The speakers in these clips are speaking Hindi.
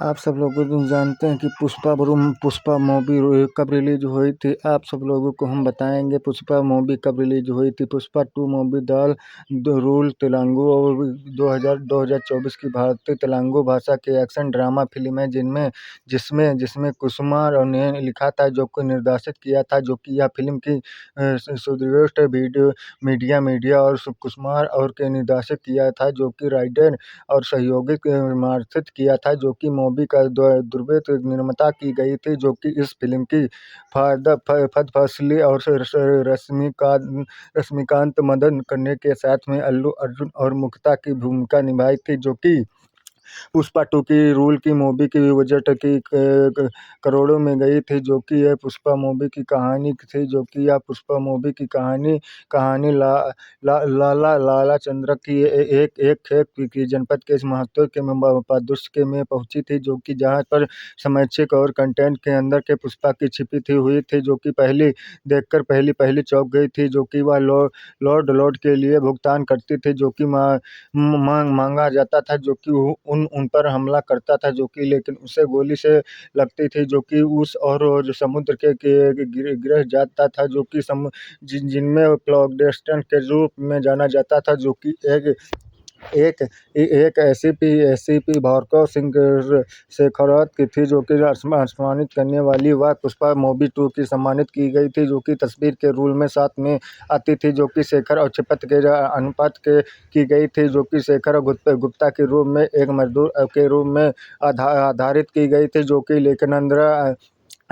आप सब लोग जानते हैं कि पुष्पा मूवी कब रिलीज हुई थी। आप सब लोगों को हम बताएंगे पुष्पा मूवी कब रिलीज हुई थी। Pushpa 2 movie the rule Telugu और 2024 की भारतीय तेलुगु भाषा की एक्शन ड्रामा फिल्म है जिसमें कुमार ने लिखा था, जो को निर्देशित किया था, जो कि यह फिल्म की सुदृष्ट मीडिया और कुमार और के निर्देशित किया था, जो कि राइटर और सहयोगी मार्थित किया था, जो कि मूवी का दुर्वेत निर्माता की गई थी, जो कि इस फिल्म की फहद फैसली और रश्मिकांत मदद करने के साथ में अल्लू अर्जुन और मुक्ता की भूमिका निभाई थी, जो कि पुष्पा 2 की रूल की मूवी की बजट की करोड़ों में गई थी, जो कि यह पुष्पा मूवी की कहानी थी, जो कि यह पुष्पा मूवी की कहानी लाला चंद्र की एक खेत की जनपद के महत्व के पादुष्य में पहुंची थी, जो कि जहां पर समीक्षक और कंटेंट के अंदर के पुष्पा की छिपी थी हुई थी, जो कि पहली देखकर पहली चौंक गई थी, जो कि वह लॉर्ड के लिए भुगतान करती थी, जो कि मांगा जाता था, जो कि उन पर हमला करता था, जो कि लेकिन उसे गोली से लगती थी, जो कि उस और समुद्र के गिर जाता था, जो कि जिनमें क्लॉकडेस्टन के रूप में जाना जाता था, जो कि एक एक एसीपी भार्गव सिंह शेखावत की थी, जो कि सम्मानित करने वाली वह पुष्पा मूवी 2 की सम्मानित की गई थी, जो कि तस्वीर के रूल में साथ में आती थी, जो कि शेखर और चिपत के अनुपात के की गई थी, जो कि शेखर गुप्ता के रूप में एक मजदूर के रूप में आधारित की गई थी, जो कि लेकिन अंदर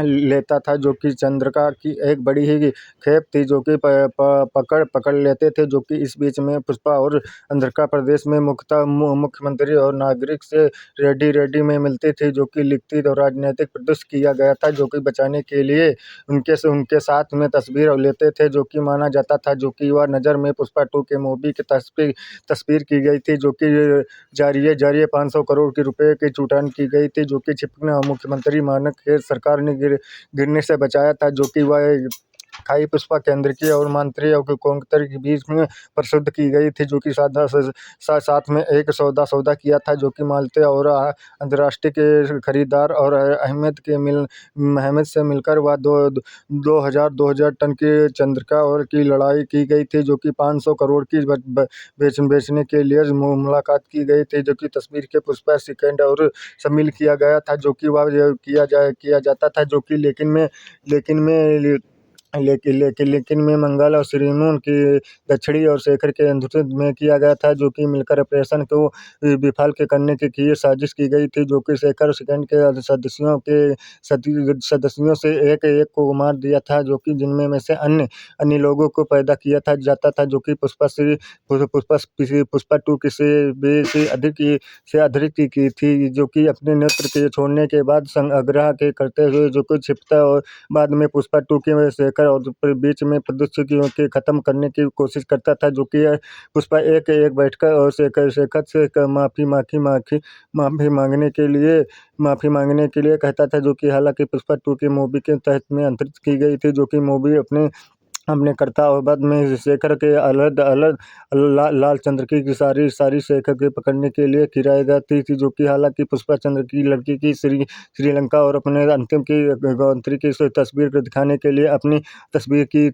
लेता था, जो कि चंद्रिका की एक बड़ी ही खेप थी, जो कि पकड़ लेते थे, जो कि इस बीच में पुष्पा और आंध्र प्रदेश में मुख्यमंत्री और नागरिक से रेडी में मिलती थी, जो कि लिखित और राजनीतिक प्रदर्शन किया गया था, जो कि बचाने के लिए उनके साथ में तस्वीर लेते थे, जो कि माना जाता था, जो कि वह नज़र में पुष्पा 2 के मूवी की तस्वीर की गई थी, जो कि जारी 500 करोड़ के रुपए की जुटान की गई थी, जो कि छिपना मुख्यमंत्री मानक के सरकार ने गिरने से बचाया था, जो कि वह खाई पुष्पा केंद्र की और मंत्री और कांग्रेस के बीच में प्रसिद्ध की गई थी, जो कि साथ में एक सौदा किया था, जो कि माल्टे और अंतर्राष्ट्रीय के खरीदार और अहमद से मिलकर वह 2000 टन की चंद्रिका और की लड़ाई की गई थी, जो कि 500 करोड़ की बेचने के लिए मुलाकात की गई थी, जो कि तस्वीर के पुष्पा सेकंड और शामिल किया गया था, जो कि वह किया जाता था, जो कि लेकिन में मंगल और श्रीनून की दक्षिणी और शेखर के नेतृत्व में किया गया था, जो कि मिलकर ऑपरेशन को विफल करने की साजिश की गई थी, जो कि शेखर सेकंड के सदस्यों से एक को मार दिया था, जो कि जिनमें में से अन्य लोगों को पैदा किया जाता था, जो कि पुष्पा 2 की से अधिक की थी, जो कि अपने नेत्र के छोड़ने के बाद संग्रह के करते हुए जो कुछ छिपता और बाद में पुष्पा 2 के शेखर और बीच में प्रदूषकों के खत्म करने की कोशिश करता था, जो कि पुष्पा एक बैठकर और शेखर से माफी मांगने के लिए कहता था, जो कि हालांकि पुष्पा 2 की मूवी के तहत में अंतरित की गई थी, जो कि मूवी अपने करता और बाद में शेखर के अलग लाल चंद्र की सारी शेखर के पकड़ने के लिए किराए जाती थी, जो कि हालांकि पुष्पा चंद्र की लड़की की श्रीलंका और अपने अंतिम की गौंत्री की तस्वीर को दिखाने के लिए अपनी तस्वीर की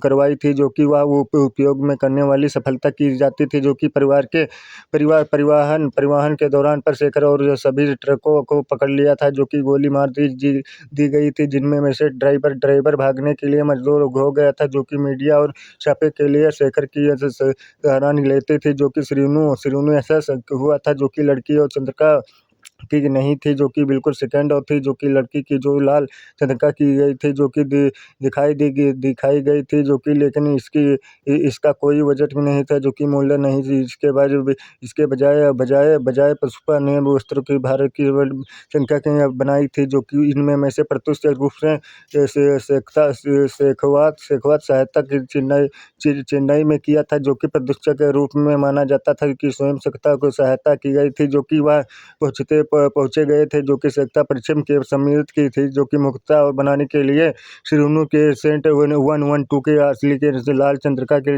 करवाई थी, जो कि वह उपयोग में करने वाली सफलता की जाती थी, जो कि परिवहन के दौरान पर शेखर और सभी ट्रकों को पकड़ लिया था, जो कि गोली मार दी गई थी, जिनमें में से ड्राइवर भागने के लिए मजबूर हो गया था, जो कि मीडिया और छापे के लिए शेखर की सराहना लेते थे, जो कि श्रीनू ऐसा हुआ था, जो कि लड़की और चंद्रिका की नहीं थी, जो कि बिल्कुल सेकंड और थी, जो कि लड़की की जो लाल चंद्रिका की गई थी, जो कि दिखाई गई थी, जो कि लेकिन इसका कोई बजट भी नहीं था, जो कि मूल्य नहीं थी, इसके बजाय पुष्पा ने वस्त्रों की भारत की संख्या की बनाई थी, जो कि इनमें में से प्रत्युष्ट रूप से शेखावत सहायता की चेन्नई में किया था, जो कि प्रदूषक के रूप में माना जाता था, कि स्वयं सत्ता को सहायता की गई थी, जो कि वह पहुंचे गए थे, जो कि सत्ता पश्चिम के सम्मिलित की थी, जो कि मुक्ता और बनाने के लिए श्रीनु के सेंट 112 के असली के लाल चंद्रिका के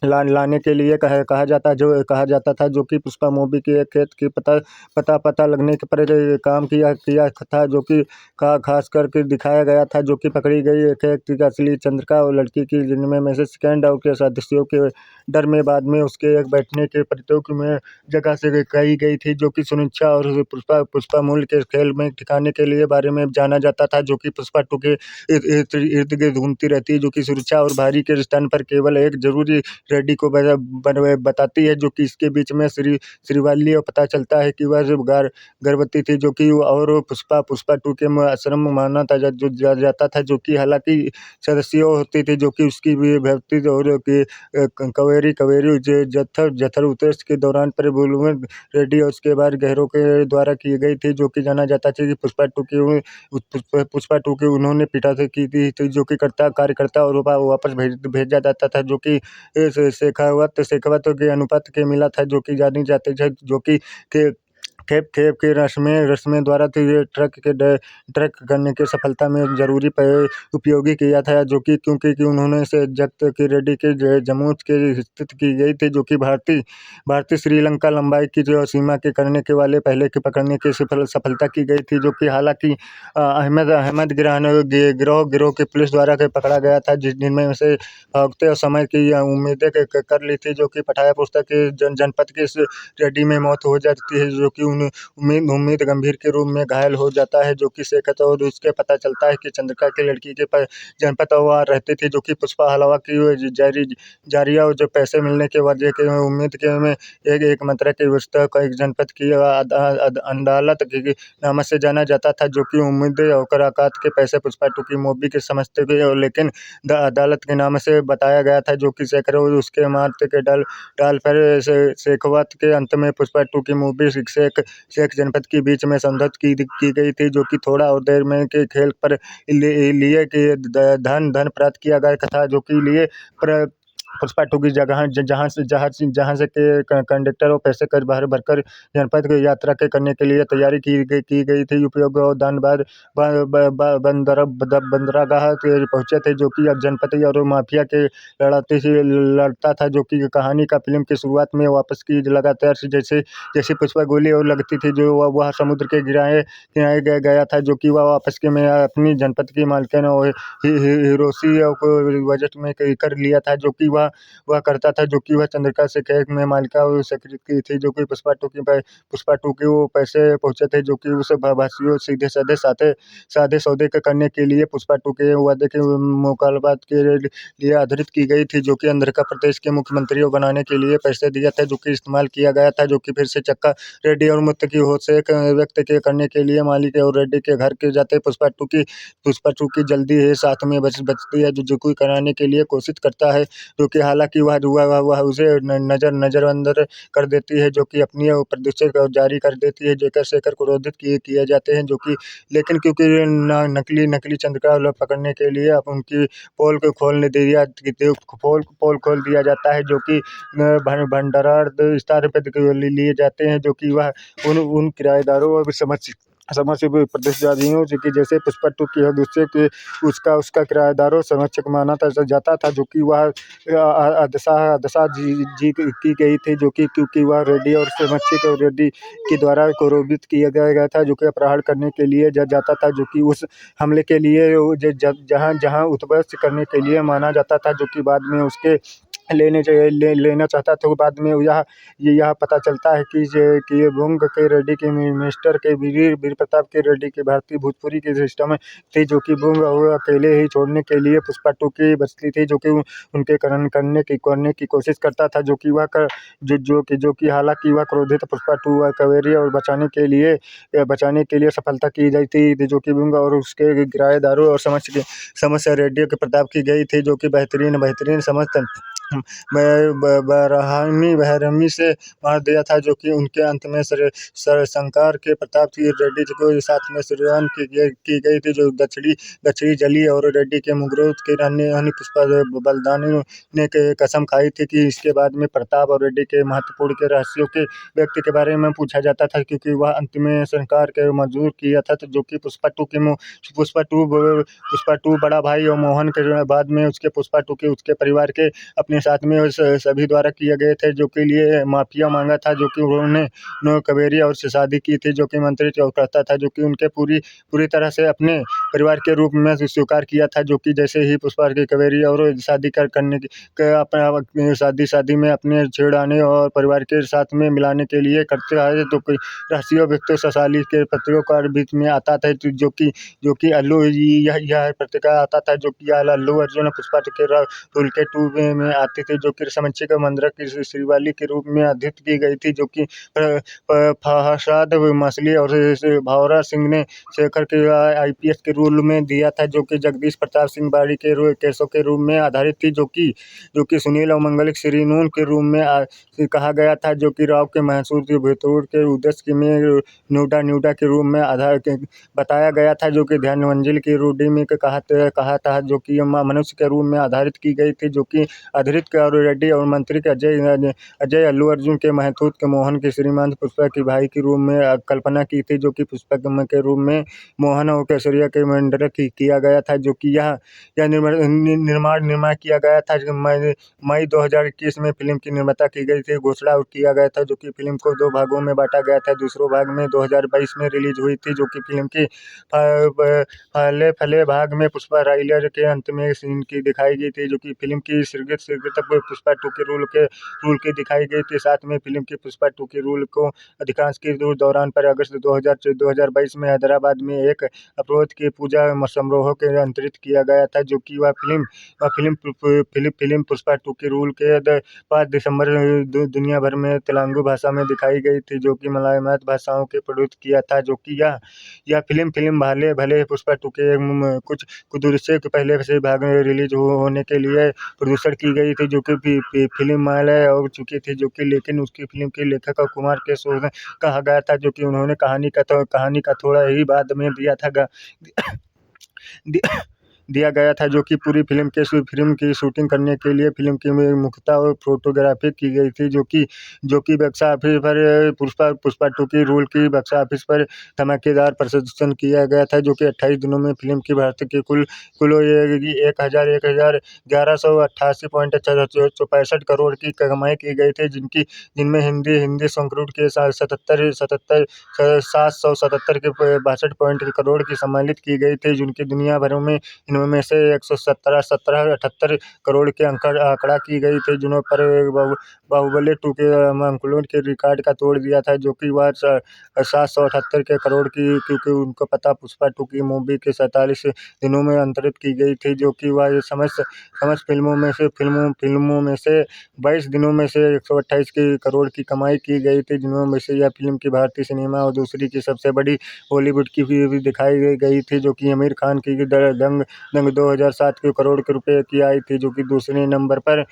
लाने के लिए कहा जाता था, जो कि पुष्पा मूवी के एक खेत की पता लगने के पर काम किया किया था, जो कि खास करके दिखाया गया था, जो कि पकड़ी गई एक व्यक्ति की असली चंद्रिका और लड़की की, जिनमें मैसेज स्कैंड और के सदस्यों के डर में बाद में उसके एक बैठने के प्रतियोगी में जगह से कही गई थी, जो कि सुनिश्चा और पुष्पा मूल के खेल में ठिकाने के लिए बारे में जाना जाता था, जो कि पुष्पा टू के इर्द गिर्द घूमती रहती है, जो कि सुरक्षा और भारी के स्थान पर केवल एक जरूरी रेड्डी को बताती है, जो कि इसके बीच में श्रीवल्ली और पता चलता है कि वह गर्भवती थी, जो कि और पुष्पा टू के आश्रम माना था जाता था, जो कि हालांकि सदस्यों होती थी, जो कि उसकी भी भक्ति और कवेरी कवेरी जत्थर जत्थर उतेश के दौरान पर बुलबुल रेड्डी और उसके बाद गहरों के द्वारा की गई थी, जो कि जाना जाता था कि पुष्पा टू की उन्होंने पिता से की थी, जो कि कार्यकर्ता और वापस भेजा जाता था, जो कि शेखावत के अनुपात के मिला था, जो कि जानी जाती है, जो कि के खेप के रस्में द्वारा तो ये ट्रक करने की सफलता में जरूरी उपयोगी किया था, जो कि क्योंकि उन्होंने से जब्त की रेड्डी के जमूत के स्थित की गई थी, जो कि भारतीय श्रीलंका लंबाई की जो सीमा के करने के वाले पहले के पकड़ने की सफलता की गई थी, जो कि हालांकि अहमद गिरोह के पुलिस द्वारा पकड़ा गया था, जिनमें से भागते और समय की उम्मीदें कर ली थी, जो कि पठाया पुस्तक के जनपद के इस रेड्डी में मौत हो जाती है, जो कि उम्मीद गंभीर के रूप में घायल हो जाता है, जो कि शेखत और उसके पता चलता है कि चंद्रिका की लड़की के जनपद वहाँ रहती थी, जो कि पुष्पा हलवा की जारिया और जो पैसे मिलने के वजह के उम्मीद के में एक मंत्र की व्यवस्था का एक जनपद की अदालत के नाम से जाना जाता था, जो कि उम्मीद और औकात के पैसे पुष्पा टू की मूवी के समझते थे, और लेकिन अदालत के नाम से बताया गया था, जो कि शेखर और उसके मार्ग के डाल पर शेखावत के अंत में पुष्पा टू की मूवी शेख जनपद के बीच में समझौता की गई थी, जो कि थोड़ा और देर में के खेल पर लिए कि धन प्राप्त किया गया था, जो कि लिए पर पुष्पा टू की जगह जहाँ से के कंडक्टर और पैसे कर बाहर भरकर जनपद की यात्रा के करने के लिए तैयारी की गई थी। उपयोग और दान बाद बंदरगाह के पहुंचे थे, जो कि अब जनपति और माफिया के लड़ता था, जो कि कहानी का फिल्म की शुरुआत में वापस की लगातार जैसे जैसे पुष्पा गोली और लगती थी, जो वह समुद्र के किनारे गया था, जो कि वह वापस के में अपनी जनपद की मालकिन और हिरोशी को बजट में कर लिया था, जो कि वह करता था, जो कि वह चंद्रिका से कैग में मालिका और सेक्रेटरी की थी, जो कि पुष्पा टू के वो पैसे पहुंचे थे, जो कि उस भाषियों सीधे साधे सौदे के करने के लिए पुष्पा टू के वादे के मुकालबात के लिए आधारित की गई थी, जो कि आंध्र प्रदेश के मुख्यमंत्री बनाने के लिए पैसे दिया था, जो कि इस्तेमाल किया गया था, जो कि फिर से चक्का रेड्डी और मुक्त की होश से व्यक्त के करने के लिए मालिक और रेड्डी के घर के जाते पुष्पा टू की जल्दी ही साथ में बचती है, जो कोई कराने के लिए कोशिश करता है, जो कि हालांकि वह उसे नजरअंदर कर देती है, जो कि अपनी प्रदूषण जारी कर देती है, जेकर शेखर को क्रोधित किए जाते हैं, जो कि लेकिन क्योंकि नकली चंद्रिका पकड़ने के लिए अब उनकी पोल को पोल खोल दिया जाता है, जो कि भंडार विस्तार पे लिए जाते हैं, जो कि वह उन किराएदारों और समझ प्रतिस्पर्धियों जो कि जैसे पुष्पा टू की है दूसरे के उसका किराएदारों समर्थक माना जाता था, जो कि वह दशा जी की गई थी, जो कि क्योंकि वह रेड्डी और समर्थक और रेड्डी के द्वारा क्रोधित किया गया था, जो कि अपहरण करने के लिए जाता था, जो कि उस हमले के लिए जहां उत्बस्त करने के लिए माना जाता था, जो कि बाद में उसके लेना चाहता था। बाद में यह पता चलता है कि ये बुंग के रेड्डी के मिनिस्टर के वीर प्रताप के रेड्डी के भारतीय भोजपुरी के सिस्टम थी, जो कि बुंग अकेले ही छोड़ने के लिए पुष्पा टू की बचती थी, जो कि उनके करने की कोशिश करता था, जो कि वह जो कि हालांकि वह क्रोधित पुष्पा टू कवेरी और बचाने के लिए सफलता की गई थी, जो कि बुंग और उसके किराएदारों और समस्या रेडियो के प्रताप की गई थी, जो कि बेहतरीन समझ बहरहमी से मार दिया था, जो कि उनके अंत में शंकर के प्रताप की रेड्डी को साथ में श्रीराम की गई थी, जो दक्षिणी जली और रेड्डी के मुगलों के रानी पुष्पा बलदानी ने कसम खाई थी कि इसके बाद में प्रताप और रेड्डी के महत्वपूर्ण के रहस्यों के व्यक्ति के बारे में पूछा जाता था, क्योंकि वह अंत में शंकर के मंजूर किया था, जो कि पुष्पा टू बड़ा भाई और मोहन के बाद में उसके पुष्पा टू के उसके परिवार के अपने साथ में सभी द्वारा किए गए थे, जो के लिए माफिया मांगा था, जो कि उन्होंने कावेरी और से शादी की थी, जो कि मंत्री चौकता था, जो कि उनके पूरी पूरी तरह से अपने परिवार के रूप में स्वीकार किया था, जो कि जैसे ही पुष्पा की कावेरी और शादी करने की अपना शादी में अपने छेड़ाने और परिवार के साथ में मिलाने के लिए करते आए, तो कोई रहस्यों व्यक्तियों ससाली के पत्रियों का बीच में आता था, जो कि अल्लू यह पत्रिका आता था, जो कि अल्लू अर्जुन पुष्पा के रोल के 2 में आती थी, जो कि समच्ची का मंद्रा की श्रीवाली के रूप में अध्यित की गई थी, जो कि फहसाद मछली और भावरा सिंह ने शेखर के आईपीएस के रोल में दिया था, जो कि जगदीश प्रताप सिंह बाड़ी के केसों के रूप में आधारित थी, जो कि सुनील और मंगलिक श्रीनून के रूप में कहा गया था, जो कि राव के महसूर भितौर के उद्देश्य में न्यूडा के रूप में आधार बताया गया था, जो कि ध्यान मंजिल की रूढ़ी में कहा था, जो कि मनुष्य के रूप में आधारित की गई थी, जो कि आधारित और रेड्डी और मंत्री के अजय अल्लू अर्जुन के महतूत के मोहन के श्रीमंत पुष्पा के भाई के रूप में कल्पना की थी, जो कि पुष्पा के रूप में मोहन और केसरिया के मंडल किया गया था, जो कि यह निर्माण किया गया था। मई 2021 में फिल्म की निर्माता की गई थी, घोषणा किया गया था, जो कि फिल्म को 2 भागों में बांटा गया था। दूसरे भाग में 2022 में रिलीज हुई थी, जो कि फिल्म की पहले भाग में पुष्पा राइलर के अंत में सीन की दिखाई गई थी, जो कि फिल्म की शीर्षक पुष्पा 2 के रूल की दिखाई गई थी। साथ में फिल्म की पुष्पा 2 के रूल को अधिकांश के दौरान पर अगस्त 2022 में हैदराबाद में एक अवरोध की पूजा समारोह के अंतरित किया गया था, जो कि वह फिल्म पुष्पा 2 के रूल के 5 दिसंबर दुनिया भर में तेलुगु भाषा में दिखाई गई थी, जो कि मलयालम भाषाओं के प्रोड्यूस किया था, जो कि यह फिल्म भले पुष्पा 2 के कुछ दूर से पहले से भाग में रिलीज होने के लिए प्रोड्यूसर की गई थी, जो कि फिल्म मलयालम हो चुकी थी, जो कि लेकिन उसकी फिल्म के लेखक कुमार केशव ने कहा गया था, जो कि उन्होंने कहानी का थोड़ा ही बाद में दिया गया था, जो कि पूरी फिल्म की शूटिंग करने के लिए फिल्म की मुख्यता और फोटोग्राफी की गई थी, जो कि बॉक्स ऑफिस पर पुष्पा 2 की रूल की बॉक्स ऑफिस पर धमाकेदार प्रदर्शन किया गया था, जो कि 28 दिनों में फिल्म की भारत की कुल 11,1188.65 करोड़ की कमाई की गई थी, जिनमें हिंदी संस्कृत के 777 के 62 करोड़ की सम्मिलित की गई थी, जिनकी दुनिया भर में इनमें से 178 करोड़ के आंकड़ा की गई थी, जिन्हों पर बाहुबली 2 के अंकुलन के रिकॉर्ड का तोड़ दिया था, जो कि वह 778 के करोड़ की, क्योंकि उनको पता पुष्पा 2 की मूवी के 47 दिनों में अंतरित की गई थी, जो कि वह समस्त फिल्मों में से 22 दिनों में से 128 करोड़ की कमाई की गई थी, जिनमें में से यह फिल्म की भारतीय सिनेमा और दूसरी की सबसे बड़ी बॉलीवुड की भी दिखाई गई थी, जो कि आमिर खान की दंग 2007 के करोड़ के रुपए की आई थी, जो कि दूसरे नंबर पर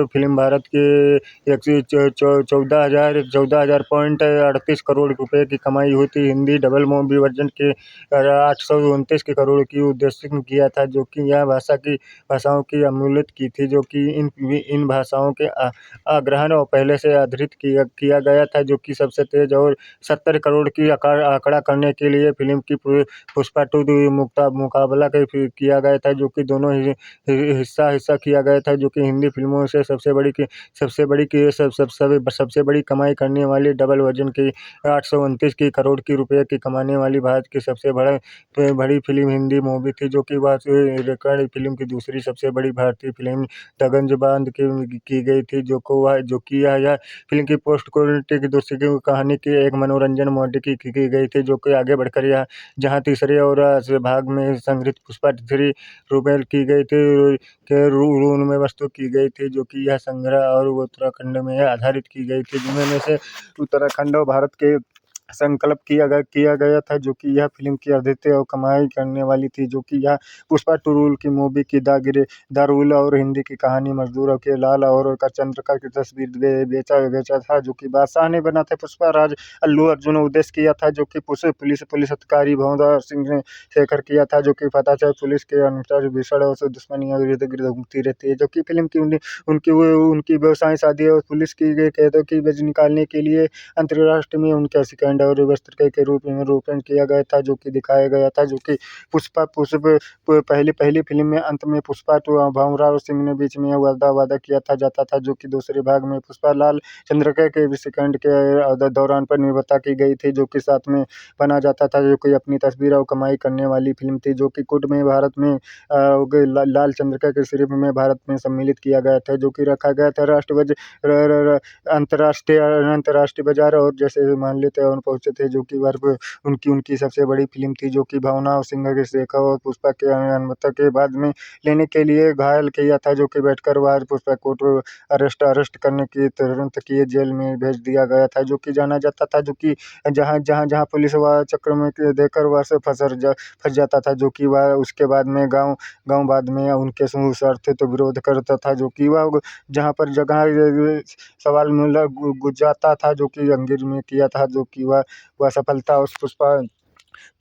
फिल्म भारत के 14,000.38 करोड़ रुपए की कमाई हुई थी। हिंदी डबल मूवी वर्जन के 829 के करोड़ की उद्देश्य किया था, जो कि यह भाषाओं की अमूल्यत की थी, जो कि इन भाषाओं के आग्रहण और पहले से आधारित किया गया था, जो कि सबसे तेज और 70 करोड़ की आंकड़ा करने के लिए फिल्म की पुष्पा 2 मुकाबला किया गया था, जो कि दोनों हिस्सा किया गया था, जो कि हिंदी फिल्मों से सबसे बड़ी कमाई करने वाली डबल वर्जन की 829 की करोड़ की रुपए की कमाने वाली भारत की सबसे बड़ी फिल्म हिंदी मूवी थी, जो कि वह रिकॉर्ड फिल्म की दूसरी सबसे बड़ी भारतीय फिल्म दगंज बांध की गई थी, जो कि यह फिल्म की पोस्ट क्रेडिट की दूसरी कहानी की एक मनोरंजन मोड की गई थी, जो कि आगे बढ़कर यह जहां तीसरे और भाग में संग्रहित पुष्पा 3 रूबेल की गई थी के रूल में वस्तु की गई थी, जो कि यह संग्रह और उत्तराखंड में आधारित की गई थी, जिनमें से उत्तराखंड और भारत के संकल्प किया गया था, जो कि यह फिल्म की अद्वितीय और कमाई करने वाली थी, जो कि यह पुष्पा 2 रूल की मूवी की द रूल और हिंदी की कहानी मजदूरों के लाल और चंद्रिका की तस्वीर बेचा था, जो कि बादशाह ने बना था पुष्पा राज अल्लू अर्जुन उद्देश्य किया था, जो कि पुलिस अधिकारी भंवर सिंह ने शेखर किया था, जो कि पता चला पुलिस के अनुसार भीषण और दुश्मनियां गिरद घूमती रहती है, जो कि फिल्म की उनकी व्यवसाय शादी और पुलिस की कैदों की वजह निकालने के लिए अंतर्राष्ट्रीय में उनका कांड और वस्त्र के रूप में रोपण किया गया था, जो कि दिखाया गया था, जो कि पुष्प पहली पहली फिल्म में अंत में पुष्पा तो भावराव सिंह ने बीच में वादा किया था जाता था, जो कि दूसरे भाग में पुष्पा लाल चंद्रका के विषयकांड के दौरान पर निर्भरता की गई थी, जो कि साथ में बना जाता था, जो कि अपनी तस्वीर और कमाई करने वाली फिल्म थी, जो कि कुट में भारत में लाल चंद्रका के सिर्फ में भारत में सम्मिलित किया गया था, जो कि रखा गया था राष्ट्रध्वज अंतर्राष्ट्रीय अंतर्राष्ट्रीय बाजार और जैसे मान लेते और पहुंचे थे, जो कि वर्ग उनकी उनकी सबसे बड़ी फिल्म थी, जो कि भावना सिंह के शेखा और पुष्पा के अनुमति के बाद में लेने के लिए घायल किया था, जो कि बैठकर वह पुष्पा को अरेस्ट करने की तुरंत किए जेल में भेज दिया गया था, जो कि जाना जाता था, जो कि जहाँ जहाँ जहाँ पुलिस वह चक्र में देकर वह से फंस जाता था, जो कि वह उसके बाद में गांव बाद में उनके शर्त तो विरोध करता था, जो कि वह जहाँ पर जगह सवाल मिला गुज जाता था, जो कि अंगिर में किया था, जो कि वह सफलता उस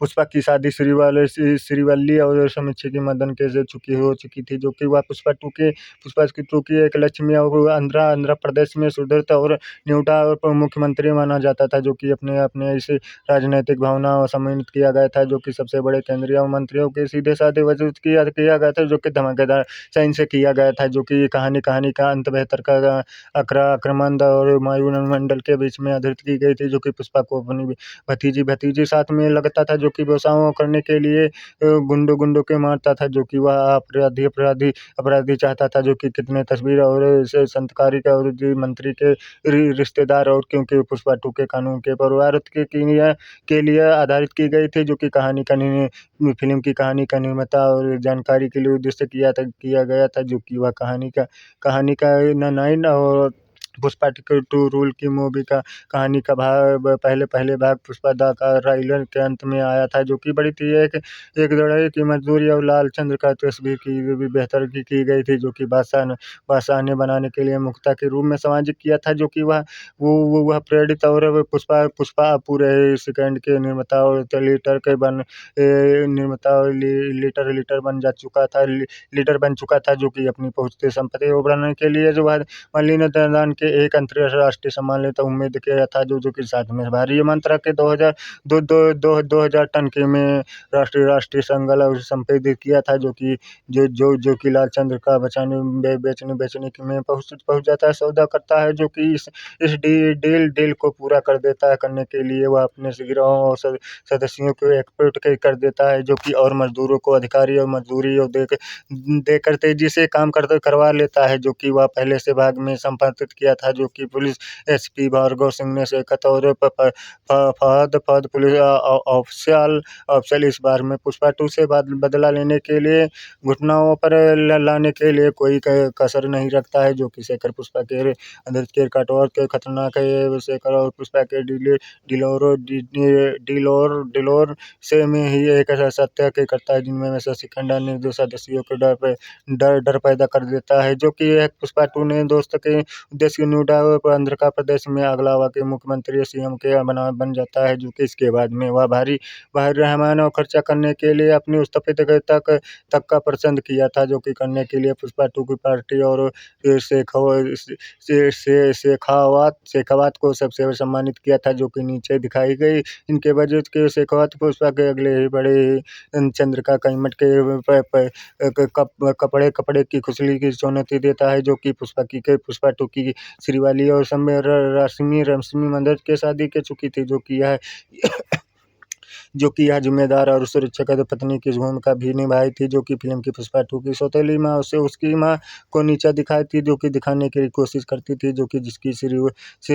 पुष्पा की शादी श्रीवल्ली और समीक्षी की मदन के से हो चुकी थी, जो कि वह पुष्पा की टू की एक लक्ष्मी और आंध्र प्रदेश में सुदृढ़ और न्यूटा और मुख्यमंत्री माना जाता था, जो कि अपने अपने इस राजनीतिक भावना और सम्मानित किया गया था, जो कि सबसे बड़े केंद्रीय मंत्रियों के सीधे साधे वजूद किया गया था, जो कि धमाकेदार साइन से किया गया था, जो कि कहानी का अंत बेहतर का आक्रमण और वायुमंडल के बीच में आधारित की गई थी, जो कि पुष्पा को अपनी भतीजी साथ में लगता था, जो कि व्यवसायों करने के लिए गुंडों के मारता था, जो कि वह अपराधी चाहता था, जो कि कितने तस्वीर और इसे संतकारी का और मंत्री के रिश्तेदार और क्योंकि पुष्पा टू के कानून के परिवार के लिए आधारित की गई थी, जो कि फिल्म की कहानी का निर्माता और जानकारी के लिए उद्देश्य किया गया था, जो कि वह कहानी का नाइन और पुष्पा टू रूल की मूवी का कहानी का भाग पहले भाग पुष्पा दा का ट्रेलर के अंत में आया था, जो कि बड़ी थी एक लड़ाई की मजदूरी और लाल चंद्र का तस्वीर की भी बेहतर की गई थी, जो कि बादशाह ने बनाने के लिए मुक्ता के रूप में सामाजिक किया था, जो कि वह प्रेरित और पुष्पा पूरे सेकंड के निर्माता और लीटर बन चुका था, जो कि अपनी पहुंचते संपत्ति उभरने के लिए जो मलिन दान के एक अंतर्राष्ट्रीय सम्मान लेता उम्मीद किया था, जो कि साथ में भारी मात्रा के 2000 टन के में राष्ट्रीय संगल और संपादित किया था, जो कि लाल चंद्र का बेचने की में पहुंच जाता है, सौदा करता है, जो कि इस डील को पूरा कर देता है, करने के लिए वह अपने गिरोह और सदस्यों को एकजुट कर देता है, जो कि और मजदूरों को अधिकारी और मजदूरी और देकर तेजी से काम करवा लेता है, जो कि वह पहले से भाग में संपादित किया था, जो कि पुलिस एसपी भार्गव सिंह ने शेखत और फहद पुलिस ऑफिसर इस बार में पुष्पा टू से बदला लेने के लिए घटनाओं पर लाने के लिए कोई कसर नहीं रखता है, जो कि शेखर पुष्पा के अंदर के कठोर के खतरनाक है, शेखर और पुष्पा के डिलोर से में ही एक ऐसा सत्य के करता है, जिनमें में शशि खंडा ने दो सदस्यों को डर पैदा कर देता है, जो कि एक पुष्पा टू ने दोस्त के उद्देश्य नोएडा और आंध्र प्रदेश में अगलावा के मुख्यमंत्री सीएम के बन जाता है, जो कि इसके बाद में वह भारी रहमान और खर्चा करने के लिए अपनी उस्तापित तक का पसंद किया था, जो कि करने के लिए पुष्पा टू की पार्टी और शेखावत को सबसे सम्मानित किया था, जो कि नीचे दिखाई गई इनके बजट के शेखावत पुष्पा के अगले ही बड़े चंद्रिका कैमट के कपड़े की खुशली की चुनौती देता है, जो कि पुष्पा टू की श्रीवाली और रश्मि मंदाना के शादी के चुकी थी, जो कि यह जिम्मेदार और सुरक्षित पत्नी की भूमिका भी निभाई थी, जो कि फिल्म की पुष्पा टू की सौतेली माँ उसे उसकी माँ को नीचा दिखाई थी, जो कि दिखाने की कोशिश करती थी, जो कि जिसकी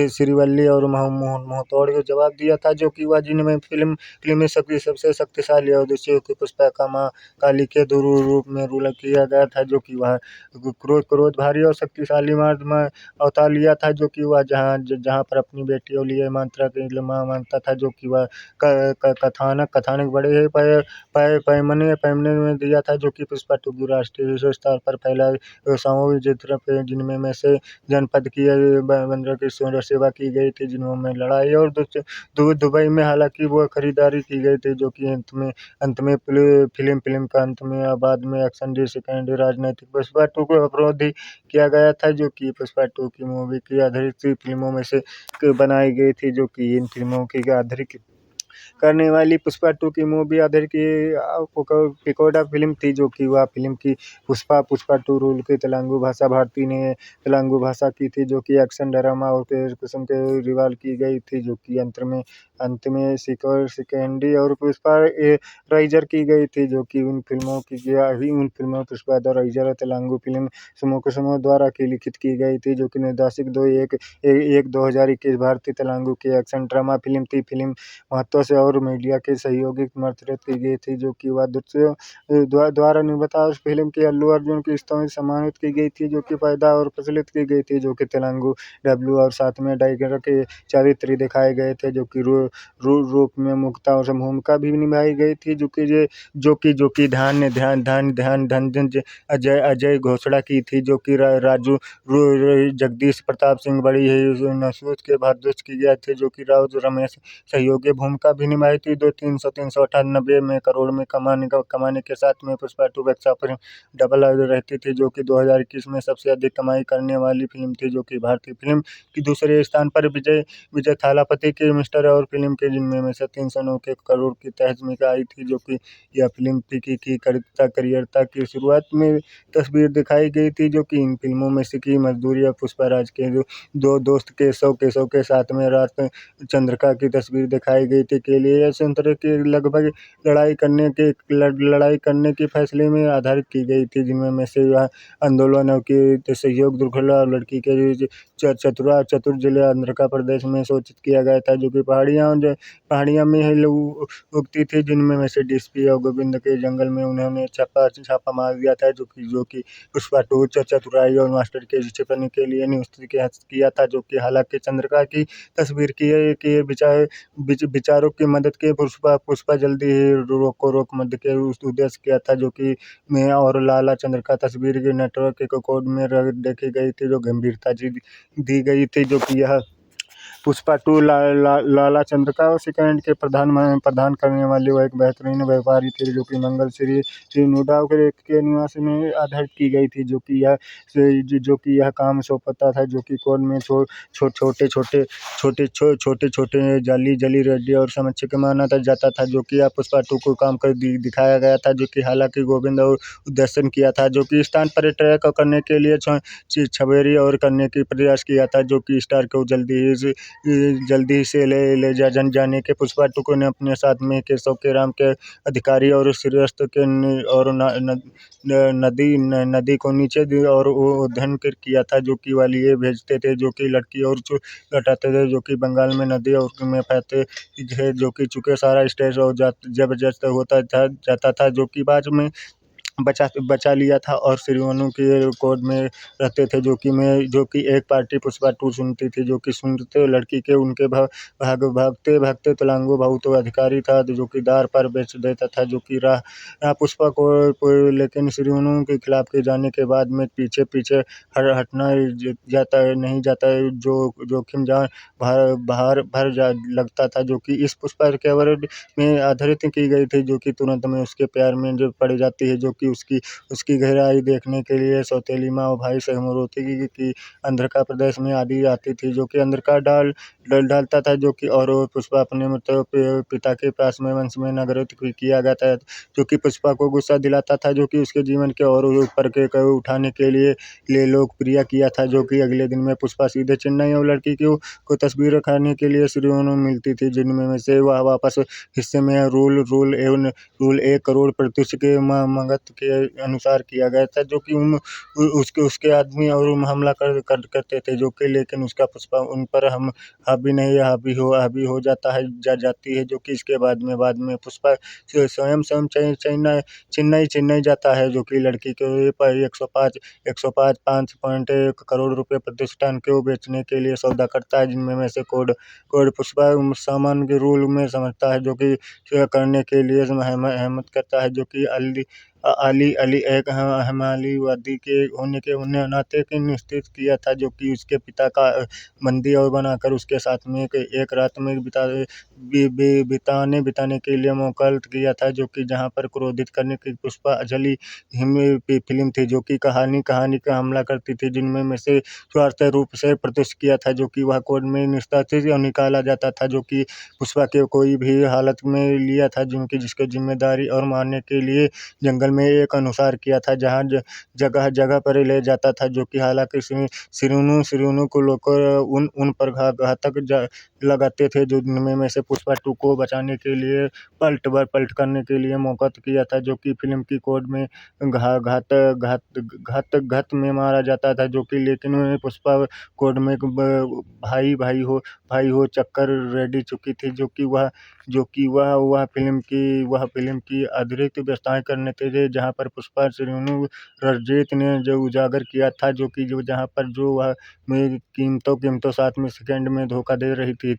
श्रीवल्ली और मुंहतोड़ को जवाब दिया था, जो कि वह जिनमें फिल्म में सबसे शक्तिशाली और दूसरी की पुष्पा का माँ काली के रूप में रूल किया गया था, जो कि वह क्रोध भारी और शक्तिशाली अवतार लिया था, जो कि वह जहाँ पर अपनी बेटियों लिए मात्रा के मानता था, जो कि वह कथानक कथानक बड़े पैमाने पैमाने में दिया था, जो कि पुष्पा टू की राष्ट्रीय विश्व स्तर पर फैला व्यवसायों चित्र पे, जिनमें में से जनपद की बंदर की सुंदर सेवा की गई थी, जिनमें लड़ाई और दुबई में हालांकि वो खरीदारी की गई थी, जो कि अंत में फिल्म का अंत में बाद में एक्शन डी सेकेंड राजनीतिक पुष्पा टू को अवरोध किया गया था, जो कि पुष्पा टू की मूवी की आधारित फिल्मों में से बनाई गई थी, जो कि इन फिल्मों की आधारित करने वाली पुष्पा टू की मूवी आधार की पिकोडा फिल्म थी, जो कि वह फिल्म की पुष्पा टू रूल की तेलुगु भाषा भारती ने तेलुगु भाषा की थी, जो कि एक्शन ड्रामा और किस्म के रिवाल की गई थी, जो कि अंत में सिकंडी और पुष्पा राइजर की गई थी, जो कि उन फिल्मों Pushpa the riser Telugu film समूह द्वारा की लिखित की गई थी, जो कि निर्देशित 2021 भारतीय तेलुगु की एक्शन ड्रामा फिल्म थी। फिल्म महत्व से और मीडिया के सहयोगी समर्थित की गई थी, जो कि वह द्वारा निर्माता उस फिल्म की अल्लू अर्जुन की स्तुति सम्मानित की गई थी, जो कि पैदा और प्रचलित की गई थी, जो कि तेलुगु डब्ल्यू और साथ में टाइगर के चरित्र दिखाए गए थे, जो कि रूप में मुक्ता और भूमिका भी निभाई गई थी, जो कि धनंजय अजय घोषणा की थी, जो कि राजू जगदीश प्रताप सिंह बड़ी नसूज के भारद्वाज की गई थी, जो कि राउत रमेश सहयोगी भूमिका भी निभाई थी। 398 में करोड़ में कमाने के साथ में Pushpa two box office double रहती थी, जो कि 2021 में सबसे अधिक कमाई करने वाली फिल्म थी, जो कि भारतीय फिल्म की दूसरे स्थान पर विजय थालापति की मिस्टर और फिल्म के जिनमें में से 309 करोड़ की तहस आई थी, जो कि यह फिल्म की करियरता की शुरुआत में तस्वीर दिखाई गई थी, जो कि इन फिल्मों में से की मजदूरी और पुष्पराज के दो दोस्त केशव के साथ में रात चंद्रिका की तस्वीर दिखाई गई थी, के लिए संतरे के लगभग लड़ाई करने के फैसले में आधारित की गई थी, जिनमें में से यह आंदोलनों के सहयोग दुर्घटना और लड़की के चतुर जिले आंध्र प्रदेश में सूचित किया गया था, जो कि पहाड़ियाँ में उगती थी, जिनमें में से डीएसपी और गोविंद के जंगल में उन्होंने छापा मार दिया था, जो कि पुष्पा टू चतुराई और मास्टर के छिपने के लिए नियुक्त किया था, जो कि हालांकि चंद्रिका की तस्वीर के विचारों की मदद के पुष्पा जल्दी ही रोक मध्य के उस उद्देश्य किया था, जो कि में और लाला चंद्रिका तस्वीर के नेटवर्क के कोड में देखी गई थी, जो गंभीरता दी गई थी, जो कि यह पुष्पा टू लाला चंद्रिका और सेकंड के प्रदान करने वाली वो एक बेहतरीन व्यापारी थी, जो कि मंगल श्री नोएडा के निवास में आधारित की गई थी, जो कि यह काम सौंपता था, जो कि कोड में छोटे छोटे जाली रेड्डी और समक्ष माना जाता था, जो कि यह पुष्पा टू को काम कर दिखाया गया था, जो कि हालांकि गोविंद और उद्देश्य किया था, जो कि स्थान पर ट्रैक करने के लिए छबेरी और करने की प्रयास किया था, जो कि स्टार को जल्दी से ले जाने के पुष्पा टू ने अपने साथ में केशव के राम के अधिकारी और श्रेष्ठ के और नदी को नीचे दी और अध्ययन किया था, जो कि वालिए भेजते थे, जो कि लड़की और लटाते थे, जो कि बंगाल में नदी और में फैलते थे, जो कि चूंकि सारा स्टेज और जबरदस्त होता जाता था, जो कि बाद में बचा लिया था और श्रीवनु के कोड में रहते थे, जो कि एक पार्टी पुष्पा टू सुनती थी, जो कि सुनते लड़की के उनके भागते तेलुगु बहुत अधिकारी था, जो कि दार पर बेच देता था, जो कि राह पुष्पा को लेकिन श्रीवनु के खिलाफ के जाने के बाद में पीछे हटना नहीं जाता है, जो जोखिम जहाँ बाहर भर लगता था, जो कि इस पुष्पा के अवार्ड में आधारित की गई थी, जो कि तुरंत में उसके प्यार में जो पड़ जाती है, जो कि उसकी गहराई देखने के लिए सौतेली माँ और भाई सहमरोती की आंध्र प्रदेश में आती थी, जो कि आंध्र का डालता था, जो कि और पुष्पा अपने मतलब पिता के पास में वंश में नगरोत किया गया था, जो कि पुष्पा को गुस्सा दिलाता था, जो कि उसके जीवन के और ऊपर के उठाने के लिए लोकप्रिय किया था, जो कि अगले दिन में पुष्पा सीधे चेन्नई और लड़की को तस्वीर खाने के लिए श्रीवनु मिलती थी, जिनमें में से वह वापस हिस्से में रूल 1 करोड़ प्रत्युष के मगध के अनुसार किया गया था, जो कि उसके उसके आदमी और हमला करते थे, जो कि लेकिन उसका पुष्पा उन पर हम हावी नहीं हावी हो जाता है जाती है, जो कि इसके बाद में पुष्पा स्वयं स्वयं चेन्नई जाता है, जो कि लड़की के पर 105 5.1 करोड़ रुपए प्रतिष्ठान को बेचने के लिए सौदा करता है, जिनमें में से कोड पुष्पा सामान के रूल में समझता है, जो कि करने के लिए हिम्मत करता है, जो कि अली अली एक हमालीवादी के होने के उन्हें नाते के निश्चित किया था, जो कि उसके पिता का बंदी और बनाकर उसके साथ में एक रात में बिताने के लिए मुकल्लफ किया था, जो कि जहां पर क्रोधित करने की पुष्पा अजली फिल्म थी, जो कि कहानी का हमला करती थी, जिनमें में से स्वार्थ रूप से प्रदर्शित किया था, जो कि वह कोर्ट में निष्ठाचित और निकाला जाता था, जो कि पुष्पा के कोई भी हालत में लिया था, जिसकी जिम्मेदारी और मारने के लिए जंगल में एक अनुसार किया था, जहाँ जगह जगह पर ले जाता था, जो कि हालांकि सिरुनु को लेकर उन पर घातक लगाते थे, जो जिनमें से पुष्पा 2 को बचाने के लिए पलट करने के लिए मौका किया था, जो कि फिल्म की कोड में घात में मारा जाता था, जो कि लेकिन पुष्पा कोड में भाई हो चक्कर रेडी चुकी थी, जो कि वह फिल्म की अतिरिक्त व्यवस्थाएं करने थे, जहां पर पुष्पा श्रीनु रंजीत ने जो उजागर किया था, जो कि जहां पर जो वह में कीमतों साथ में सेकंड में धोखा दे रही थी।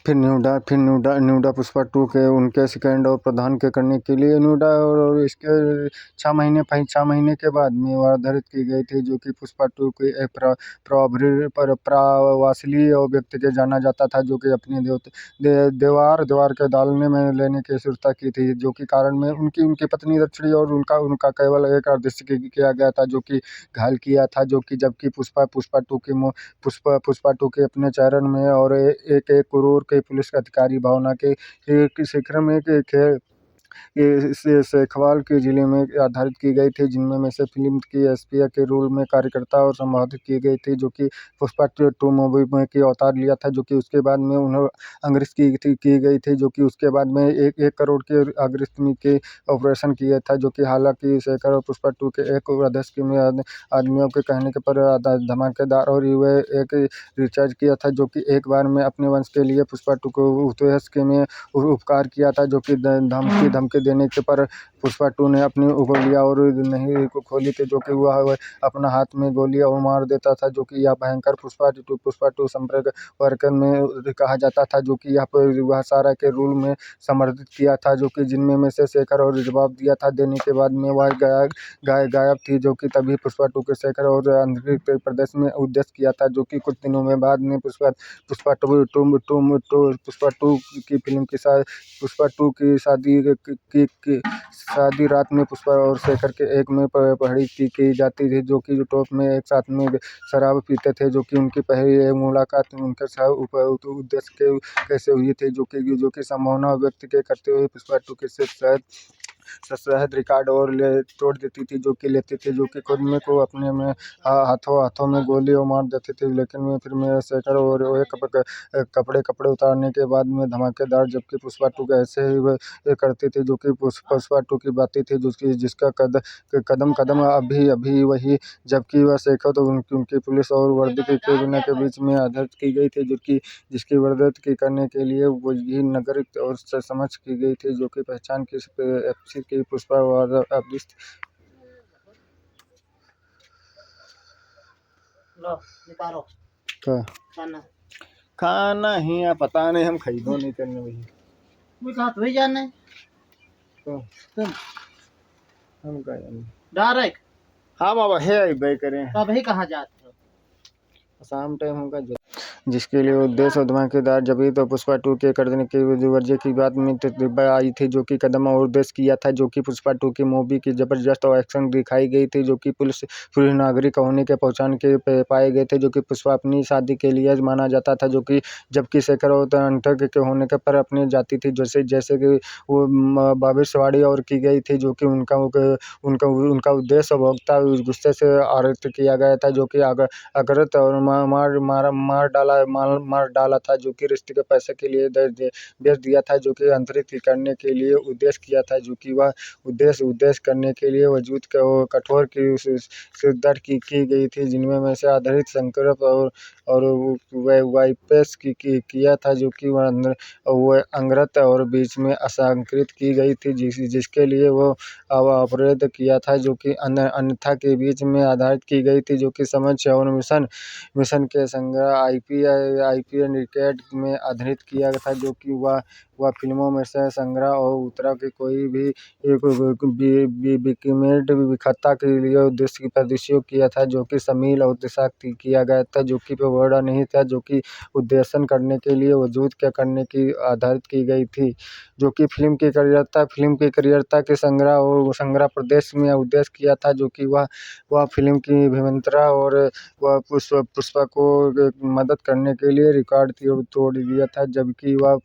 फिर न्यूडा पुष्पा 2 के उनके सेकंड और प्रधान के करने के लिए न्यूडा और इसके 6 महीने के बाद में निर्धारित की गई थी, जो कि पुष्पा 2 की एक प्रभावशाली और व्यक्ति के जाना जाता था, जो कि अपने दीवार के डालने में लेने की शुरुआत की थी, जो कि कारण में उनकी पत्नी दक्षिणी और उनका केवल एक आदेश किया गया था, जो कि घायल किया था, जो कि जबकि पुष्पा 2 के अपने चरण में और एक करोड़ के पुलिस अधिकारी भावना के शिखर में शेखवाल के जिले में आधारित की गई थी, जिनमें में से फिल्म की एसपी के रोल में कार्यकर्ता और संबोधित की गई थी, जो कि पुष्पा 2 मूवी में की अवतार लिया था, जो कि उसके बाद में उन्हें अंग्रेज की गई थी, जो कि उसके बाद में 1 करोड़ के अंग्रेज के ऑपरेशन किया था, जो कि हालांकि शेखर और पुष्पा 2 के एक अध्यक्ष के में आदमियों के कहने के पर धमाकेदार और युवा एक रिचार्ज किया था, जो कि एक बार में अपने वंश के लिए पुष्पा 2 को उत्वश के में उपकार किया था, जो कि धमकी देने के पर पुष्पा 2 ने अपनी गोलियां और नहीं खोली थी, जो कि वह अपना हाथ में गोलियां और मार देता था, जो कि यह भयंकर पुष्पा 2 संपर्क वर्कन में कहा जाता था, जो कि यहाँ पर वह सारा के रूल में समर्थित किया था, जो कि जिनमें में से शेखर और जवाब दिया था देने के बाद में वह गायब थी, जो कि तभी पुष्पा 2 के शेखर और आंध्र प्रदेश में उद्देश्य किया था, जो कि कुछ दिनों में बाद में पुष्पा टू की फिल्म की पुष्पा 2 की शादी रात में पुष्पा और शेखर के एक में पहड़ी की जाती थी, जो कि टॉप में एक साथ में शराब पीते थे, जो कि उनकी पहली मुलाकात उनके उद्देश्य के कैसे हुई थी, जो कि संभावना व्यक्त के करते हुए पुष्पा 2 के शहद रिकॉर्ड और तोड़ देती थी, जो कि लेती थी, जो कि खुद में को अपने में हाथों में गोली और मार देती थी, लेकिन में फिर में शेखर और कपड़े उतारने के बाद में धमाकेदार, जबकि पुष्पा 2 के ऐसे ही करती थी, जो कि पुष्पा 2 की बातें थी, जिसका कदम कदम अभी वही, जबकि वह शेखर तो उनकी पुलिस और वर्दी के बीच में आधारित की गई थी, जो कि जिसकी वर्दत की करने के लिए वही नगर और समझ की गई थी, जो कि पहचान की एफसी की पुष्पा और खाना ही है, पता नहीं, हम खरीदो नहीं करने वही जाने तो हम डायरेक्ट हाँ बाबा है भाई करें कभी कहाँ जाते हो? शाम टाइम होगा जिसके लिए उद्देश्य और धमाकेदार जबी तो पुष्पा 2 के करने के वजह की बात में तजुर्बा आई थी जो कि कदम और उद्देश्य किया था जो कि पुष्पा 2 की मूवी की जबरदस्त और एक्शन दिखाई गई थी जो कि पुलिस पूरी नागरिक होने के पहचान के पाए गए थे जो कि पुष्पा अपनी शादी के लिए माना जाता था जो कि जबकि शेखर और अंतर के होने के पर अपनी जाति थी जैसे जैसे कि वो भविष्यवाणी और की गई थी जो कि उनका उनका उनका उद्देश्य भोक्ता गुस्से से आरोपित किया गया था जो कि अगरत और मार डाला था जो कि रिश्ते के पैसे के लिए बेच दिया था जो कि अंतरिक्ष करने के लिए उद्देश्य किया था जो कि वह उद्देश्य करने के लिए वजूद कठोर की सिद्धत की गई थी जिनमें में से आधारित संकल्प और वाइपेस किया था जो कि वह अंग्रत और बीच में असंकृत की गई थी जिसके लिए वो अवरोध किया था जो कि अन्यथा के बीच में आधारित की गई थी जो कि समझ और मिशन के संग्रह आईपीएल क्रिकेट में आधारित किया था जो कि वह फिल्मों में से संग्रह और उत्तरा की कोई भी एक विकिमेड विखता के लिए उद्देश्य की प्रदर्शित किया था जो कि शामिल और दिशा किया गया था जो कि बड़ा नहीं था जो कि उद्देश्य करने के लिए वजूद क्या करने की आधारित की गई थी जो कि फिल्म की करियरता के संग्रह प्रदेश में उद्देश्य किया था जो कि वह फिल्म की विभिन्नता और वह पुष्पा को मदद करने के लिए रिकॉर्ड तोड़ दिया था जबकि वह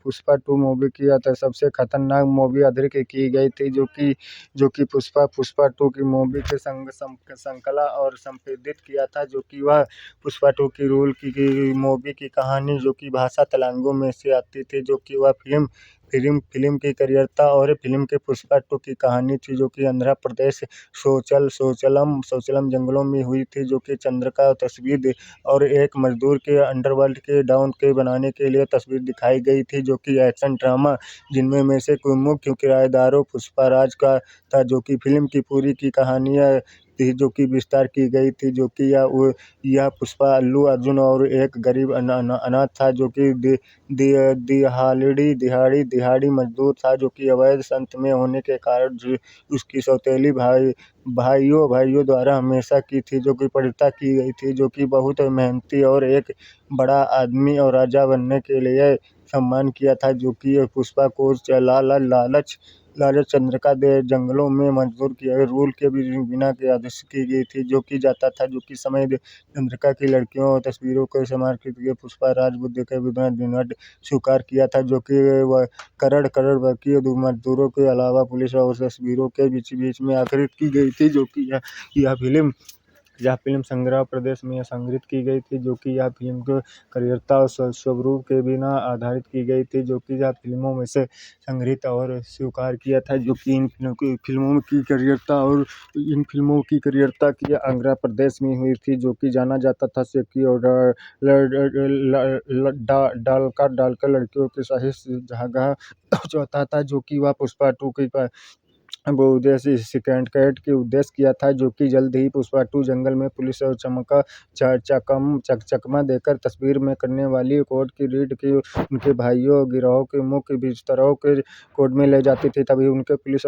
पुष्पा 2 मूवी की सबसे खतरनाक मूवी अधिक की गई थी जो कि पुष्पा 2 की मूवी के संकला और संपादित किया था जो कि वह पुष्पा 2 की रूल की मूवी की कहानी जो कि भाषा तेलुगु में से आती थी जो कि वह फिल्म की करियरता और फिल्म के पुष्पा 2 की कहानी थी जो कि आंध्र प्रदेश सोचलम जंगलों में हुई थी जो कि चंद्रिका तस्वीर और एक मजदूर के अंडरवर्ल्ड के डाउन के बनाने के लिए तस्वीर दिखाई गई थी जो कि एक्शन ड्रामा जिनमें में से कोई मुख्य किरदारों पुष्पराज का था जो कि फिल्म की पूरी की कहानियाँ थी जो कि विस्तार की गई थी जो कि यह पुष्पा अल्लू अर्जुन और एक गरीब अनाथ था जो कि दिहाड़ी मजदूर था जो कि अवैध संत में होने के कारण उसकी सौतेली भाइयों द्वारा हमेशा की थी जो कि परिता की गई थी जो कि बहुत मेहनती और एक बड़ा आदमी और राजा बनने के लिए सम्मान किया था जो कि पुष्पा को लालच चंद्रिका दे जंगलों में मजदूर किया रूल के बिना के आदेश की गई थी जो कि जाता था जो कि समय चंद्रिका की लड़कियों और तस्वीरों को समर्पित किए पुष्पा राजबुद्ध के बिना स्वीकार किया था जो कि वह करोड़ वर्गीय मजदूरों के अलावा पुलिस और तस्वीरों के बीच में आखिर की गई थी जो कि यह फिल्म संग्रह प्रदेश में संग्रहित की गई थी जो कि यह फिल्म को करियरता और स्वरूप के बिना आधारित की गई थी जो कि यह फिल्मों में से संग्रहित और स्वीकार किया था जो कि इन फिल्मों की करियरता की आंध्र प्रदेश में हुई थी जो कि जाना जाता था सेक्सी और डालकर लड़कियों के सही जगह चाहता था जो कि वह पुष्पा 2 की वो उद्देश्य सेकंड कैट के उद्देश्य किया था जो कि जल्द ही पुष्पा 2 जंगल में पुलिस और चकमा देकर तस्वीर में करने वाली कोर्ट की रीड की उनके भाइयों गिरोह के मुख्य बिस्तरों के कोर्ट में ले जाती थी तभी उनके पुलिस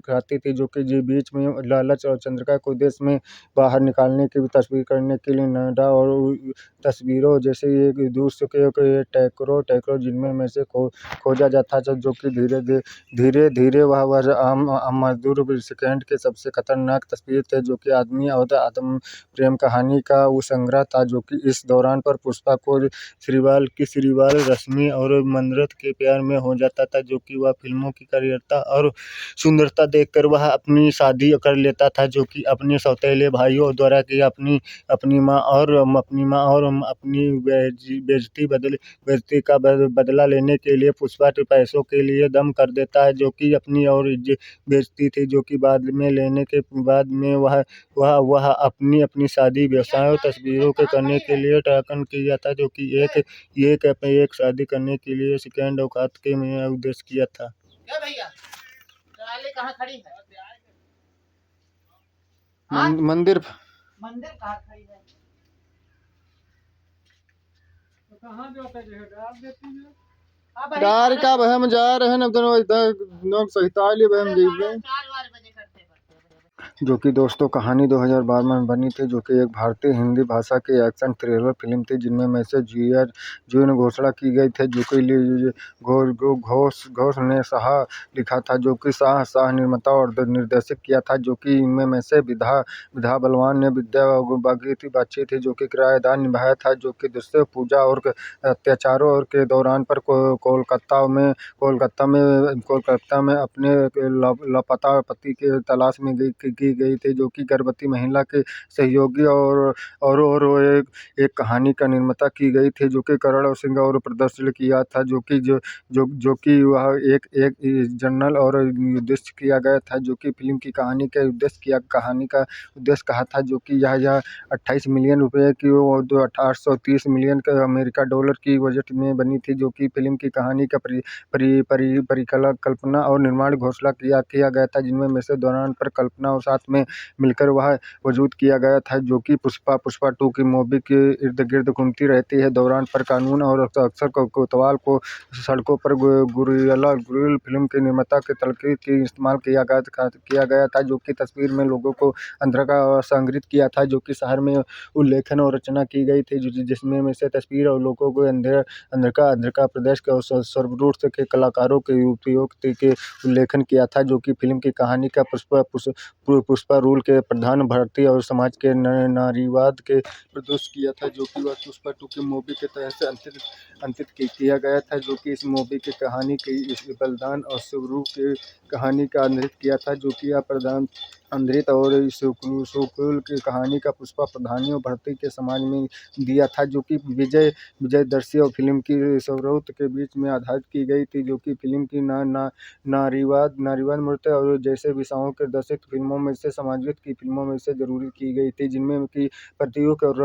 खाती थी जो कि बीच में लालच और चंद्रिका को देश में बाहर निकालने की तस्वीर करने के लिए नोएडा और तस्वीरों जैसे एक दूसरे के टैकरो जिनमें में से खोजा जाता था जो कि धीरे धीरे वह आम मजदूर सेकंड के सबसे खतरनाक तस्वीर थे जो कि आदमी और आत्म प्रेम कहानी का वो संग्रह था जो कि इस दौरान पर पुष्पा को श्रीवाल रश्मि और मंदरत के प्यार में हो जाता था जो कि वह फिल्मों की करियरता और सुंदरता देखकर वह अपनी शादी कर लेता था जो कि अपने सौतेले भाइयों द्वारा की अपनी माँ और अपनी बेइज्जती का बदला लेने के लिए पुष्पा के पैसों के लिए दम कर देता है जो कि अपनी और बेचती थी जो कि बाद में लेने के बाद में वह अपनी शादी व्यवसाय और तस्वीरों के करने के लिए टर्कन किया था जो कि एक शादी करने के लिए सेकंड औकात के में उद्देश्य किया था। क्या भैया ट्राली कहाँ खड़ी है? मंदिर कहाँ खड़ी है? तो कहाँ जाते जो डाल देती है गाड़ी का हम जा रहे हैं ना दोनों इधर लोग सहिता लिए हम जीवे 4 बजे करते जो कि दोस्तों कहानी 2012 में बनी थी, जो कि एक भारतीय हिंदी भाषा की एक्शन थ्रिलर फिल्म थी, जिनमें से जूही ने घोषणा की गई थी, जो कि घोष ने शाह लिखा था, जो कि शाह निर्माता और निर्देशित किया था, जो कि इनमें में से विधा बलवान ने विद्या बाची थी, जो कि किरदार निभाया था, जो कि दूसरे पूजा और अत्याचारों और के दौरान पर कोलकाता में अपने लापता पति के तलाश में की गई थी, जो कि गर्भवती महिला के सहयोगी और वो एक कहानी का निर्माता की गई थी, जो कि करण सिंह और प्रदर्शित किया था, जो कि वह एक जर्नल और उद्देश्य किया गया था, जो कि फिल्म की कहानी का उद्देश्य कहा था, जो कि यह 28 मिलियन रुपए की और 830 मिलियन का अमेरिका डॉलर की बजट में बनी थी, जो कि फिल्म की कहानी का परिकल्पना और निर्माण घोषणा किया गया था, जिनमें में से दौरान पर कल्पना और साथ में मिलकर वह वजूद किया गया था, जो कि पुष्पा 2 की मूवी के इर्द गिर्द घूमती रहती है। दौरान पर कानून और अक्सर कोतवाल को सड़कों पर गुरिल्ला फिल्म के निर्माता के तलखी की इस्तेमाल किया गया था, जो कि तस्वीर में लोगों को अंधकार संग्रहित किया था, जो कि शहर में उल्लेखन और रचना की गई थी, जिसमें में से तस्वीर और लोगों को अंधकार प्रदेश के और सर्वरूट के कलाकारों के उपयोग के उल्लेखन किया था, जो कि फिल्म की कहानी का पुष्पा रूल के प्रधान भारतीय और समाज के नारीवाद के प्रदर्शित किया था, जो कि वह पुष्पा 2 की मूवी के तहत से अंकित किया गया था, जो कि इस मूवी की कहानी की इस बलिदान और स्वरूप की कहानी का आधारित किया था, जो कि यह प्रधान आंध्रित और सुकुल की कहानी का पुष्पा प्रधानियों भर्ती के समाज में दिया था, जो कि विजयदर्शी और फिल्म की स्वरूप के बीच में आधारित की गई थी, जो कि फिल्म की नारीवाद मूर्ति और जैसे विषयों के दर्शित फिल्मों में से समाजिक की फिल्मों में से जरूरी की गई थी, जिनमें की प्रतीक और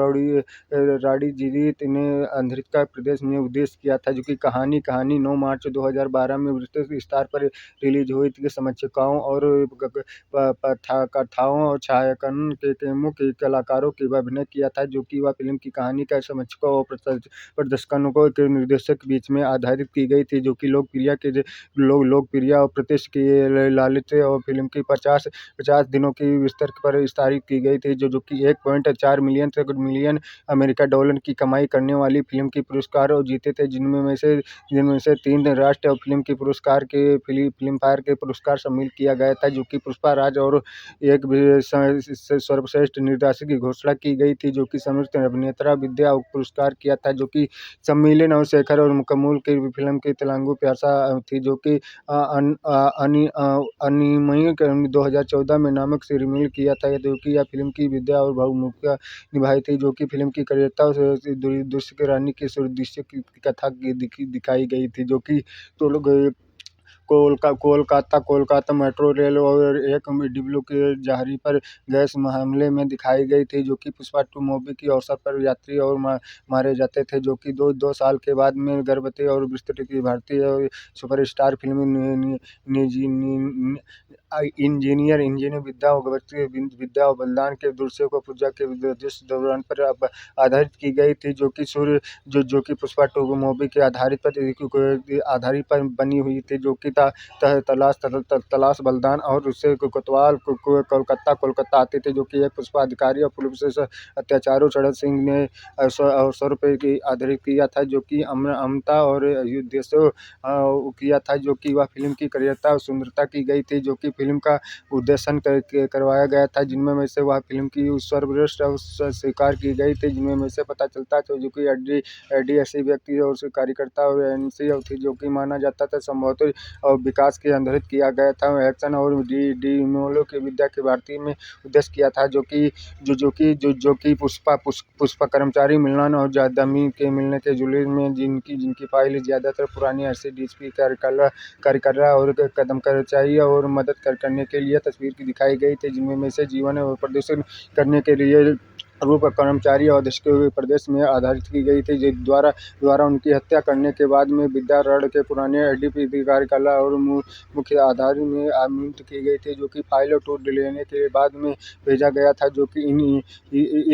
राडी जीत ने अमेरिका प्रदेश में उद्देश्य किया था, जो कि कहानी 9 मार्च 2012 में ब्रिटिश स्टार पर रिलीज हुई थी। समीक्षकों और कथाओं और छायांकन के मुख्य कलाकारों की अभिनय किया था, जो कि वह फिल्म की कहानी का समीक्षकों और प्रदर्शकों के निर्देशक के बीच में आधारित की गई थी, जो कि लोकप्रिय और प्रतिष्ठित लालित और फिल्म की 50 दिनों की विस्तार पर विस्तारित की गई थी, जो कि 1.4 मिलियन अमेरिका डॉलर की कमाई करने वाली फिल्म की पुरस्कार और जीते थे, जिनमें से 3 राष्ट्रीय फिल्म की पुरस्कार के फिल्म फायर के पुरस्कार शामिल किया गया था, जो कि पुष्पा राज और एक सर्वश्रेष्ठ निर्देशक की घोषणा की गई थी, जो कि सर्वश्रेष्ठ अभिनेता विद्या पुरस्कार किया था, जो कि सम्मिलन और शेखर और कमल की फिल्म की तेलुगु भाषा थी, जो कि अनिमय 2014 में नामक से रीमेक किया था, जो कि यह फिल्म की विद्या और भूमिका निभाई थी, जो कि फिल्म की करेक्टर दुष्य की रानी की दृश्य की कथा दिखाई गई थी, जो कि तो लोग कोलकाता मेट्रो रेल और एक डब्ल्यू के जहाज़ पर गैस हमले में दिखाई गई थी, जो कि पुष्पा 2 मूवी के अवसर पर यात्री और मारे जाते थे, जो कि दो साल के बाद में गर्भवती और विस्तृत की भारतीय सुपरस्टार फिल्म इंजीनियर विद्या और बलिदान के दृश्य को पूजा के दौरान पर आधारित की गई थी, जो कि पुष्पा 2 मूवी के आधारित पर बनी हुई थी, जो कि तलाश बलिदान और उससे कोतवाल कोलकाता आते थे, जो कि एक पुष्पा अधिकारी और पुलिस अत्याचारों शरद सिंह ने अवसर पर आधारित किया था, जो कि अमता और उद्देश्य किया था, जो कि वह फिल्म की करियता और सुंदरता की गई थी, जो कि फिल्म का उद्देशन करवाया गया था, जिनमें में से वह फिल्म की सर्वश्रेष्ठ स्वीकार की गई थी, जिनमें में से पता चलता था, जो कि एडी ऐसी व्यक्ति और कार्यकर्ता और एनसी थी, जो कि माना जाता था संभवतः और विकास के आधारित किया गया था, एक्शन और डी की विद्या के भारतीय में उद्देश्य किया था, जो कि पुष्पा कर्मचारी मिलन और जमी के मिलने के जुलूस में जिनकी फाइल ज्यादातर पुरानी ऐसी डीएसपी कार्यकर्ता और कदम कर चाहिए और मदद करने के लिए तस्वीर की दिखाई गई थी, जिनमें में से जीवन और प्रदर्शन करने के लिए रूप कर्मचारी और देश के प्रदेश में आधारित की गई थी, द्वारा उनकी हत्या करने के बाद में विद्यारण्य के पुराने एडीपी कार्यशाला और मुख्य आधार में आमंत्रित की गई थी, जो कि फाइल टूट लेने के बाद में भेजा गया था, जो कि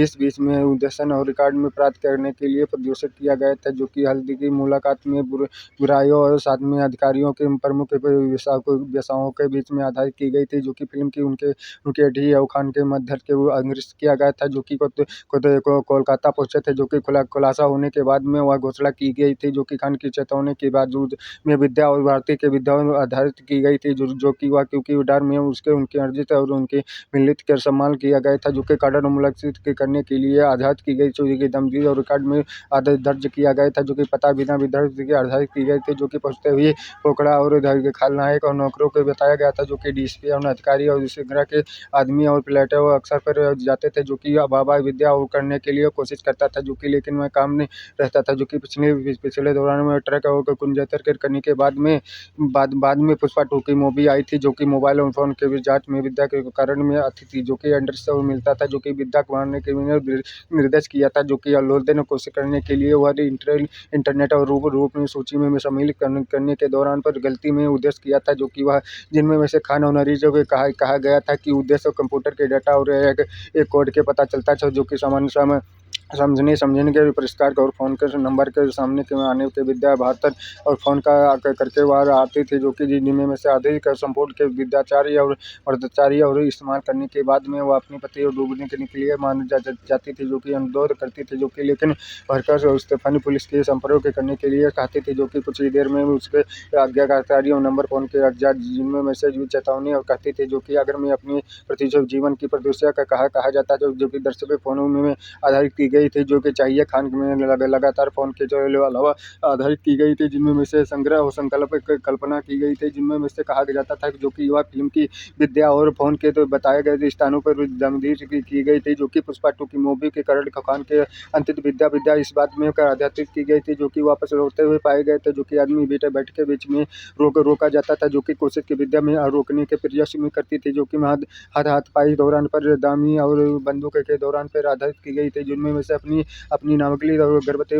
इस बीच में उद्देश्य और रिकॉर्ड में प्राप्त करने के लिए प्रदर्शित किया गया था, जो कि हल्दी की मुलाकात में बुराइयों और साथ में अधिकारियों के प्रमुख व्यवसायों के बीच में आधारित की गई थी, जो कि फिल्म की उनके डी और खान के मध्य के निर्दिष्ट किया गया था, जो कि कोलकाता पहुंचे थे, जो कि खुलासा होने के बाद में वह घोषणा की गई थी, जो कि खान की चेतावनी के बावजूद में विद्या और भारती के विद्या आधारित की गई थी, जो कि वह क्योंकि डर में उनके अर्जित और उनके मिलित का सम्मान किया गया था, जो कि कारण उल्लंघित करने के लिए आधारित की गई, जो कि दमगी और रिकॉर्ड में दर्ज किया गया था, जो कि पता बिना विदर्भ के आधारित की गई थी, जो कि पहुंचते हुए पोखड़ा और खलनायक और नौकरों को बताया गया था, जो कि डीएसपी और अधिकारी और सिंगरा के आदमी और प्लेटे वो अक्सर पर जाते थे, जो कि बाबा विद्या करने के लिए कोशिश करता था, जो कि लेकिन वह काम नहीं रहता था, जो कि पिछले दौरान में ट्रक और कुंजतर करने के बाद में पुष्पा 2 की मूवी आई थी, जो कि मोबाइल और फोन के जांच में विद्या के कारण में आती थी, जो कि अंडर से मिलता था, जो कि विद्या को मारने के निर्देश किया था, जो कि अल्लोदे ने कोशिश करने के लिए वह इंटरनेट और रूप में सूची में शामिल करने के दौरान पर गलती में उद्देश्य किया था, जो कि वह जिनमें से खान और नरीजों को कहा गया था कि उद्देश्य कंप्यूटर के डाटा और एक कोड के पता चलता था, जो कि सामान्य समझने के परिष्कार और फ़ोन के नंबर के सामने के आने के विद्या भारत और फ़ोन का करके बाहर आती थी, जो कि जिनमें में से अधिक संपूर्ण के विद्याचार्य और अर्धचारी और इस्तेमाल करने के बाद में वह अपनी पति और डूबने के लिए मान जाती थी, जो कि अनुरोध करती थी, जो कि लेकिन वर्कर्स और स्टेफनी पुलिस के संपर्क करने के लिए कहती थी, जो कि कुछ ही देर में उसके आज्ञाकारी और नंबर फ़ोन के अज्ञात जिनमें मैसेज चेतावनी और कहती थी, जो कि अगर मैं अपनी प्रतिशत जीवन की प्रदूषण का कहा जाता है, जो कि दर्शकों फ़ोनों में आधारित की गई थी, जो कि चाहिए खान में लगातार फ़ोन के जो अलावा आधारित की गई थी, जिनमें में से संग्रह और संकल्प कल्पना की गई थी, जिनमें में से कहा जाता था जो कि वह फिल्म की विद्या और फ़ोन के तो बताए गए स्थानों पर दमदीज की गई थी, जो कि पुष्पा 2 की मूवी के कारण खान के अंतिम विद्या इस बात में आधारित की गई थी, जो कि वापस लौटते हुए पाए गए थे, जो कि आदमी बैठ के बीच में रोका जाता था, जो कि कोशिश की विद्या में रोकने के प्रयास में करती थी, जो कि हाथापाई दौरान पर दामी और बंदूक के दौरान पर आधारित की गई थी, जिनमें में से अपनी नामकली और गर्भवती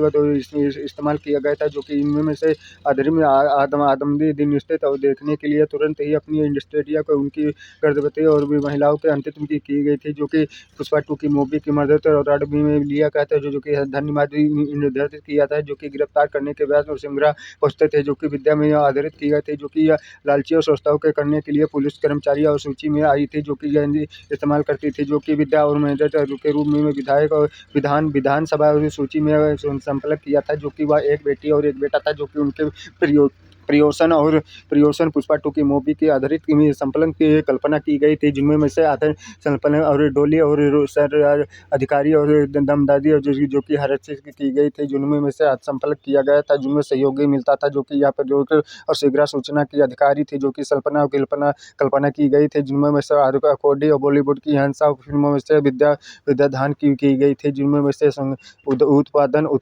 इस्तेमाल किया गया था, जो कि इनमें में से आदमदी दिन स्थित और देखने के लिए तुरंत ही अपनी इंडस्ट्रिया को उनकी गर्भवती और भी महिलाओं के अंतिम की गई थी, जो कि पुष्पा 2 की मूवी की मदद और रड में लिया गया था, जो कि धन्यवाद निर्धारित किया था, जो कि गिरफ्तार करने के बाद सिंगरा पहुंचते थे, जो कि विद्या में आधारित की गई थी, जो कि लालची और संस्थाओं के करने के लिए पुलिस कर्मचारी और सूची में आई थी, जो कि इस्तेमाल करती थी, जो कि विद्या और मैनेजर के रूप में विधायक और विधानसभा सूची में संपर्क किया था, जो कि वह एक बेटी और एक बेटा था, जो कि उनके प्रियोशन पुष्पा 2 की मूवी के आधारित संपलन की कल्पना की गई थी, जिनमें में से आधार संपलन और डोली और सर अधिकारी और दमदादी और जो कि हर चीज़ की गई थी, जिनमें में से संपलन किया गया था, जिनमें सहयोगी मिलता था, जो कि यहाँ पर जो और शीघ्र सूचना की अधिकारी थी, जो कि कल्पना की गई थी, जिनमें में से कोडी और बॉलीवुड की हंसा फिल्मों में से विद्याधान की गई थी, जिनमें में से उत्पादन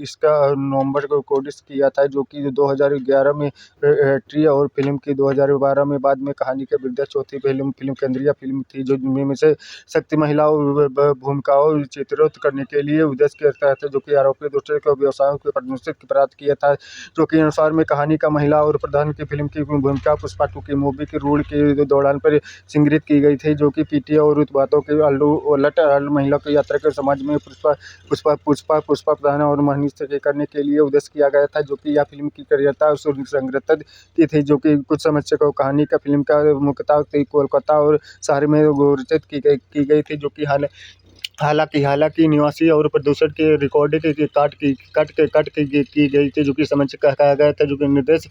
इसका नवंबर को कोडिस किया था, जो कि 2011 में ट्री और फिल्म की 2012 में बाद में कहानी के विद्या चौथी फिल्म केंद्रीय फिल्म थी, जो जिनमें में से शक्ति महिलाओं भूमिकाओं चित्रित करने के लिए उद्देश्य करता था, जो कि आरोपी दूसरे के व्यवसायों के प्रदर्शित प्राप्त किया था, जो कि अनुसार में कहानी का महिला और प्रधान की फिल्म की भूमिका पुष्पा 2 की मूवी की रूल के दौरान पर संग्रहित की गई थी, जो कि पीटीए और उत्पादों के उलट महिला की यात्रा के समाज में पुष्पा प्रधान और महनिष्ठ करने के लिए उद्देश्य किया गया था, जो कि यह फिल्म की करियता संग्रहित की थी, जो कि कुछ समस्या को कहानी का फिल्म का मुख्यता कोलकाता और शहर में घोषित की गई थी, जो कि हालांकि निवासी और प्रदूषण के रिकॉर्ड की कट की गई थी, जो कि समझ कहा गया था, जो कि निर्देश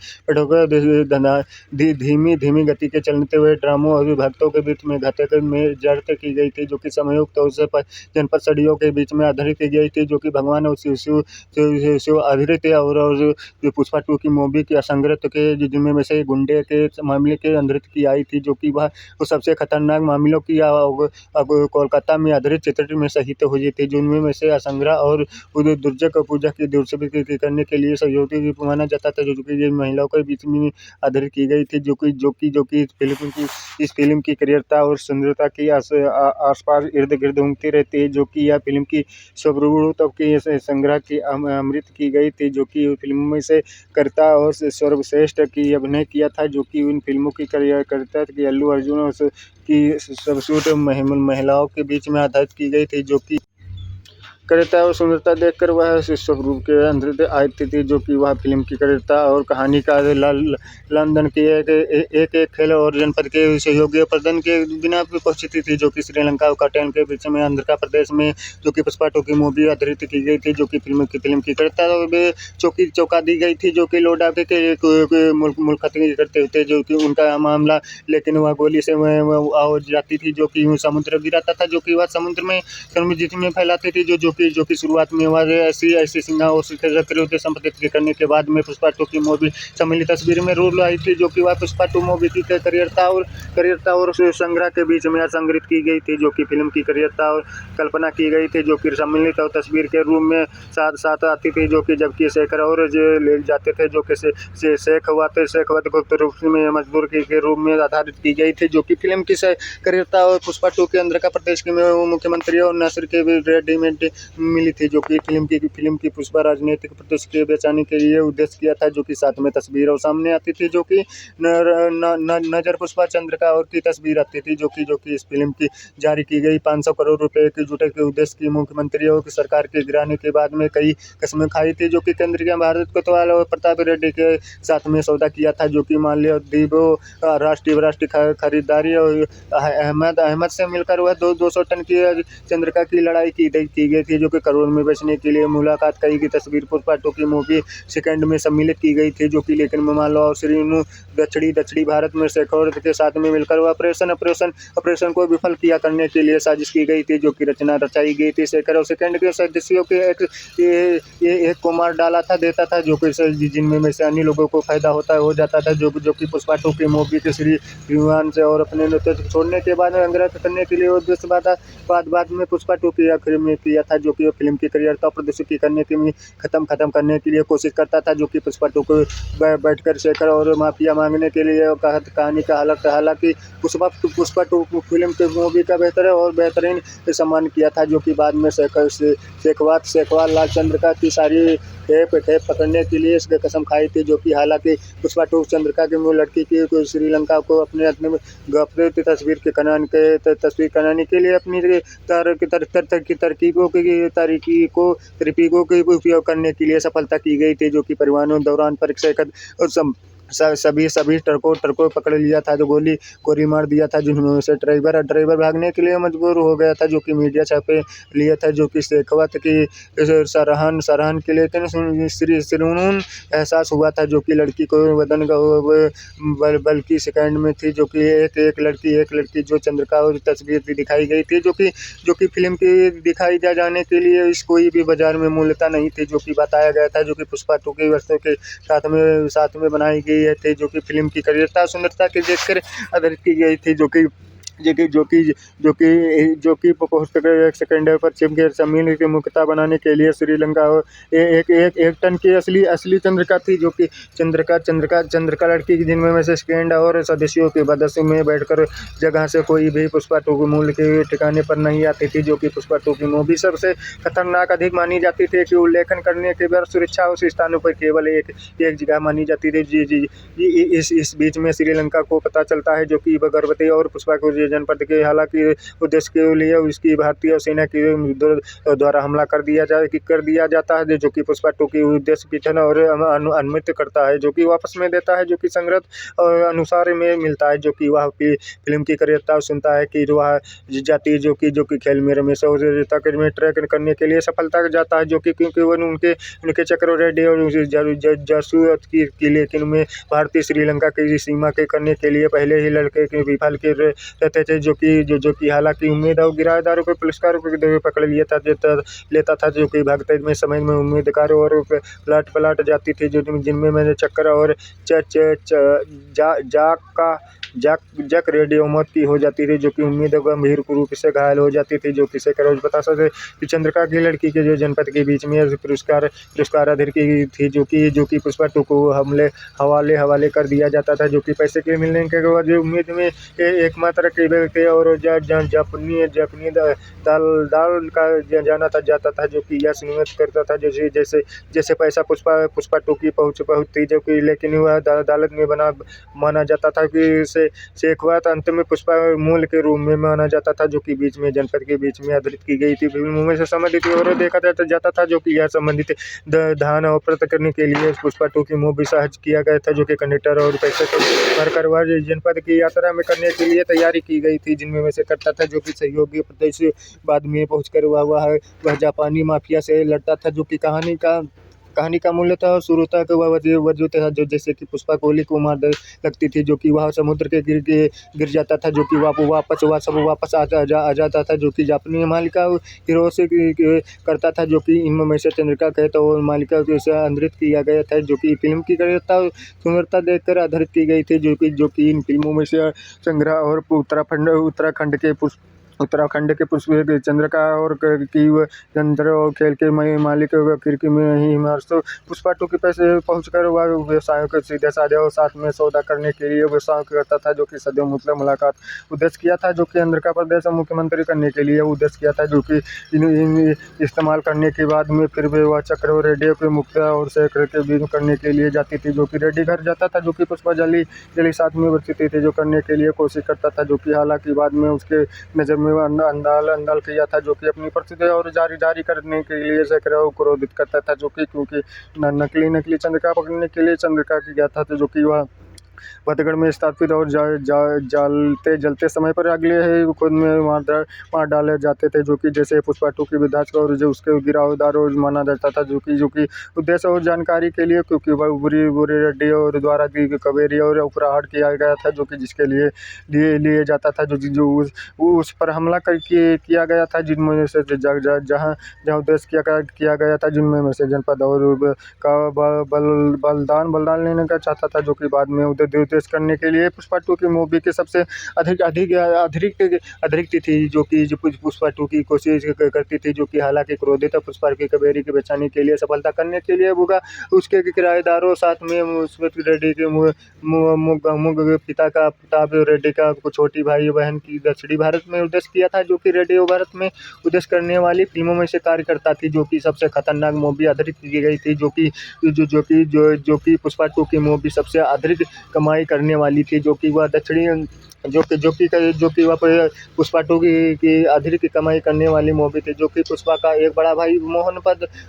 धीमी गति के चलते हुए ड्रामों और भक्तों के बीच में घातक में जड़ की गई थी, जो कि संयुक्त और जनपद सदियों के बीच में आधारित की गई थी, जो कि भगवान और शिव आधारित और पुष्पा 2 की मूवी की असंगत के जिनमें में से गुंडे के मामले के आधारित की आई थी, जो कि वह सबसे खतरनाक मामलों की अब कोलकाता में आधारित चित्र में शहीद हुए थे, जिनमें से असंगरा और दुर्जक पूजा की दुरुस्त करने के लिए सहयोगी माना जाता था, जो कि ये महिलाओं के बीच में आधारित की गई थी, जो कि इस फिल्म की क्रियता और सुंदरता की आसपास इर्द गिर्द घूमती रहती है, जो कि यह फिल्म की स्वरूप तब की संग्रह की अमृत की गई थी, जो कि फिल्म में से करता और सर्वश्रेष्ठ की अभिनय किया था, जो कि उन फिल्मों की करता कि अल्लू अर्जुन और की सर्वश्रेष्ठ महिलाओं के बीच में आधारित की गई थी, जो कि क्रियता और सुंदरता देखकर वह स्वरूप के अंदर आई थी, जो कि वह फिल्म की क्रियता और कहानी का लंदन के एक खेल और जनपद के सहयोगी प्रदर्शन के बिना पहुंची थी, जो कि श्रीलंका और कटेन के बीच में आंध्र प्रदेश में, जो कि पुष्पा 2 की मूवी आधारित की गई थी, जो कि फिल्म की क्रियता चौका दी गई थी, जो कि लोडा के मुलाकात करते थे, जो कि उनका मामला, लेकिन वह गोली से आ जाती थी, जो कि समुद्र गिराता था, जो कि वह समुद्र में जिसमें फैलाती थी, जो कि शुरुआत में वह ऐसी सिंहा और चक्रवर्ती संपत्ति करने के बाद में पुष्पा 2 की मूवी सम्मिलित तस्वीर में रोल आई थी, जो कि वह पुष्पा 2 मूवी की क्रियता और संग्रह के बीच में संग्रहित की गई थी, जो कि फिल्म की क्रियता और कल्पना की गई थी, जो कि सम्मिलित और तस्वीर के रूप में साथ आती थी, जो कि जबकि शेखर और ले जाते थे, जो कि शेखावत गुप्त रूप में मजदूर के रूप में आधारित की गई थी, जो कि फिल्म की क्रियता और पुष्पा 2 के आंध्र प्रदेश के मुख्यमंत्री और नसर के रेडीमेड मिली थी, जो कि फिल्म की पुष्पा राजनीतिक प्रदर्शन के बचाने के लिए उद्देश्य किया था, जो कि साथ में तस्वीर और सामने आती थी, जो कि नजर पुष्पा चंद्रिका और की तस्वीर आती थी, जो कि इस फिल्म की जारी की गई 500 करोड़ रुपए की जुटे के उद्देश्य की मुख्यमंत्रियों की सरकार के गिराने के बाद में कई कस्में खाई थी, जो कि केंद्रीय भारत कोतवाल और प्रताप रेड्डी के साथ में सौदा किया था, जो कि मालदीव राष्ट्रीय खरीदारी और अहमद से मिलकर वह 200 टन की चंद्रिका की लड़ाई की गई थी, जो कि करोड़ में बेचने के लिए मुलाकात कई की तस्वीर पुष्पा 2 की मूवी सेकंड में सम्मिलित की गई थी, जो कि लेकिन मालो और श्रीनु दक्षिणी भारत में शेखावत के साथ में मिलकर वह ऑपरेशन को विफल किया करने के लिए साजिश की गई थी, जो कि रचाई गई थी। शेखर और सेकंड के सदस्यों के एक को मार डाला था देता था, जो कि जिनमें से अन्य लोगों को फायदा हो जाता था, जो कि पुष्पा 2 की मूवी के श्री विमान से और अपने नेतृत्व छोड़ने के बाद अंग्रेज करने के लिए उद्देश्य बाद में पुष्पा 2 की आखिर में किया था, जो कि फिल्म की क्रियता प्रदर्शित करने के लिए खत्म करने के लिए कोशिश करता था, जो कि पुष्पा 2 को बैठकर शेखर और माफिया मांगने के लिए कहानी का हालांकि पुष्पा 2 फिल्म के मूवी का बेहतरीन सम्मान किया था, जो कि बाद में शेखवाल लाल चंद्रिका की सारी खेप पकड़ने के लिए इसके कसम खाई थी, जो कि हालांकि पुष्पा 2 चंद्रिका की मूल लड़की की श्रीलंका को अपने तस्वीर कनाने के लिए अपनी तरकीबों की उपयोग करने के लिए सफलता की गई थी, जो कि परिवहन दौरान परीक्षा सभी ट्रकों पकड़ लिया था, जो गोली मार दिया था, जिनमें से ड्राइवर भागने के लिए मजबूर हो गया था, जो कि मीडिया छापे लिया था, जो कि शेखावत की सराहन के लिए सिरनून एहसास हुआ था, जो कि लड़की को वतन बल्कि सेकंड में थी, जो कि एक लड़की जो चंद्रिका और तस्वीर दिखाई गई थी, जो कि फिल्म की दिखाई जाने के लिए इस कोई भी बाजार में मूल्यता नहीं थी, जो कि बताया गया था, जो कि पुष्पा 2 की वस्तुओं के साथ में बनाई गई थे, जो कि फिल्म की क्रियता सुंदरता के देखकर आधारित की गई थी, जो कि पोस्ट एक सेकंड पर चिपके जमीन की मुक्ता बनाने के लिए श्रीलंका एक टन की असली चंद्रिका थी, जो कि चंद्रिका लड़की जिनमें से सेकंड और सदस्यों के बदस में बैठकर जगह से कोई भी पुष्पा 2 के मूल्य के ठिकाने पर नहीं आती थी, जो कि पुष्पा 2 की मूवी सबसे खतरनाक अधिक मानी जाती थी, कि उल्लेखन करने के बाद सुरक्षा उस स्थानों पर केवल एक जगह मानी जाती थी। इस बीच में श्रीलंका को पता चलता है, जो कि गर्भवती और पुष्पा को जनपद के हालांकि उद्देश्य के लिए उसकी भारतीय सेना के द्वारा हमला कर दिया जाता है, जो कि पुष्पा 2 की उद्देश्य पीछन और अनुमति करता है, जो कि वापस में देता है, जो कि संग्रह अनुसार में मिलता है, जो कि वह फिल्म की क्रियता सुनता है कि वह जाती, जो कि खेल में रमेश और तक में ट्रैक करने के लिए सफलता जाता है, जो कि क्योंकि उनके चक्रवर्ती और जासूस की लेकिन में भारतीय श्रीलंका की सीमा के करने के लिए पहले ही लड़के के विफल के रहते थे, जो कि हालांकि उम्मीद और किराएदारों को पुरस्कारों को पकड़ लेता था, जो कि भागते में समय में उम्मीदकारों और पलट जाती थी, जो जिनमें मैंने चक्कर और जैक रेडियो मौत की हो जाती थी, जो कि उम्मीद गंभीर रूप से घायल हो जाती थी, जो कि से करोज बता सकते कि चंद्रिका की लड़की के जो जनपद के बीच में पुरस्कार अधर की थी, जो कि पुष्पा टू को हवाले कर दिया जाता था, जो कि पैसे के मिलने के बाद उम्मीद में एकमात्र थे और जापानी दाल का जाता था, जो कि यह सुनिश्चित करता था जैसे पैसा पुष्पा टू की पहुंचती, जो कि लेकिन वह अदालत में माना जाता था कि इसे एक बात अंत में पुष्पा मूल के रूप में माना जाता था, जो कि बीच में जनपद के बीच में आधारित की गई थी। फिल्मों में से संबंधित और देखा जाता था, जो कि यह संबंधित धान और प्राप्त करने के लिए पुष्पा टू की मूवी सहज किया गया था, जो कि कंडक्टर और पैसे को भरकर वह जनपद की यात्रा में करने के लिए तैयारी की गई थी, जिनमें में से करता था, जो कि सहयोगी प्रदेश बाद में पहुंचकर वह जापानी माफिया से लड़ता था, जो कि कहानी का मूल्य था और शुरू तक वजूद था, जो जैसे कि पुष्पा गोली को मार लगती थी, जो कि वह समुद्र के गिर जाता था, जो कि वापस आ जाता था, जो कि जापानी मालिका हीरो से करता था, जो कि इनमें में से चंद्रिका कहे तो मालिका से आधारित किया गया था, जो कि फिल्म की सुंदरता देखकर आधारित की गई थी, जो कि इन फिल्मों में से संग्रह और उत्तराखंड के पुष्प चंद्रिका और की चंद्र और खेल के मालिक खिड़की में ही पुष्पा टू के पैसे पहुंचकर वह व्यवसायों के सीधे साधे और साथ में सौदा करने के लिए व्यवसाय करता था, जो कि सदैव मतलब मुलाकात उद्देश्य किया था, जो कि आंध्र प्रदेश मुख्यमंत्री करने के लिए उद्देश्य किया था, जो कि इन इस्तेमाल करने के बाद में फिर भी वह चक्र रेडियो के मुक्ता और शेखर के बीच करने के लिए जाती थी, जो कि रेड्डी घर जाता था, जो कि पुष्पा जली साथ में बचती थी, जो करने के लिए कोशिश करता था, जो कि हालांकि बाद में उसके नजर में अंदाल किया था, जो कि अपनी परिस्थिति और जारी करने के लिए शेखर को क्रोधित करता था, जो कि क्योंकि नकली चंद्रिका पकड़ने के लिए चंद्रिका की गया था, तो जो कि वह फतेहगढ़ में स्थापित और जलते समय पर अगले ही खुद में मार डाले जाते थे, जो कि जैसे पुष्पा टू की विधायक और जो उसके गिरावदार माना जाता था, जो कि उद्देश्य और जानकारी के लिए, क्योंकि वह बुरी रेड्डी और द्वारा दी कवेरी और उपराहट किया गया था, जो कि जिसके लिए जाता था, जो उस पर हमला किया गया था, जिनमें से जहाँ उद्देश्य किया गया था, जिनमें में से जनपद और का बलिदान लेने का चाहता था, जो कि बाद में उद्देश्य करने के लिए पुष्पा टू की मूवी की सबसे अतिरिक्त थी, जो कि पुष्पा टू की कोशिश करती थी, जो कि हालांकि क्रोधित पुष्पा की कवेरी की बचाने के लिए सफलता करने के लिए होगा उसके किराएदारों साथ में मुस्बत रेड्डी के पिता का प्रताप रेड्डी का छोटी भाई बहन की दक्षिणी भारत में उद्देश्य किया था, जो कि रेडियो भारत में उद्देश्य करने वाली फिल्मों में से कार्यकर्ता थी, जो कि सबसे खतरनाक मूवी आधारित की गई थी, जो कि पुष्पा टू की मूवी सबसे अधिक कमाई करने वाली थी, जो कि वह दक्षिणी जो कि वह पुष्पा टू की अधिक कमाई करने वाली मूवी थी, जो कि पुष्पा का एक बड़ा भाई मोहन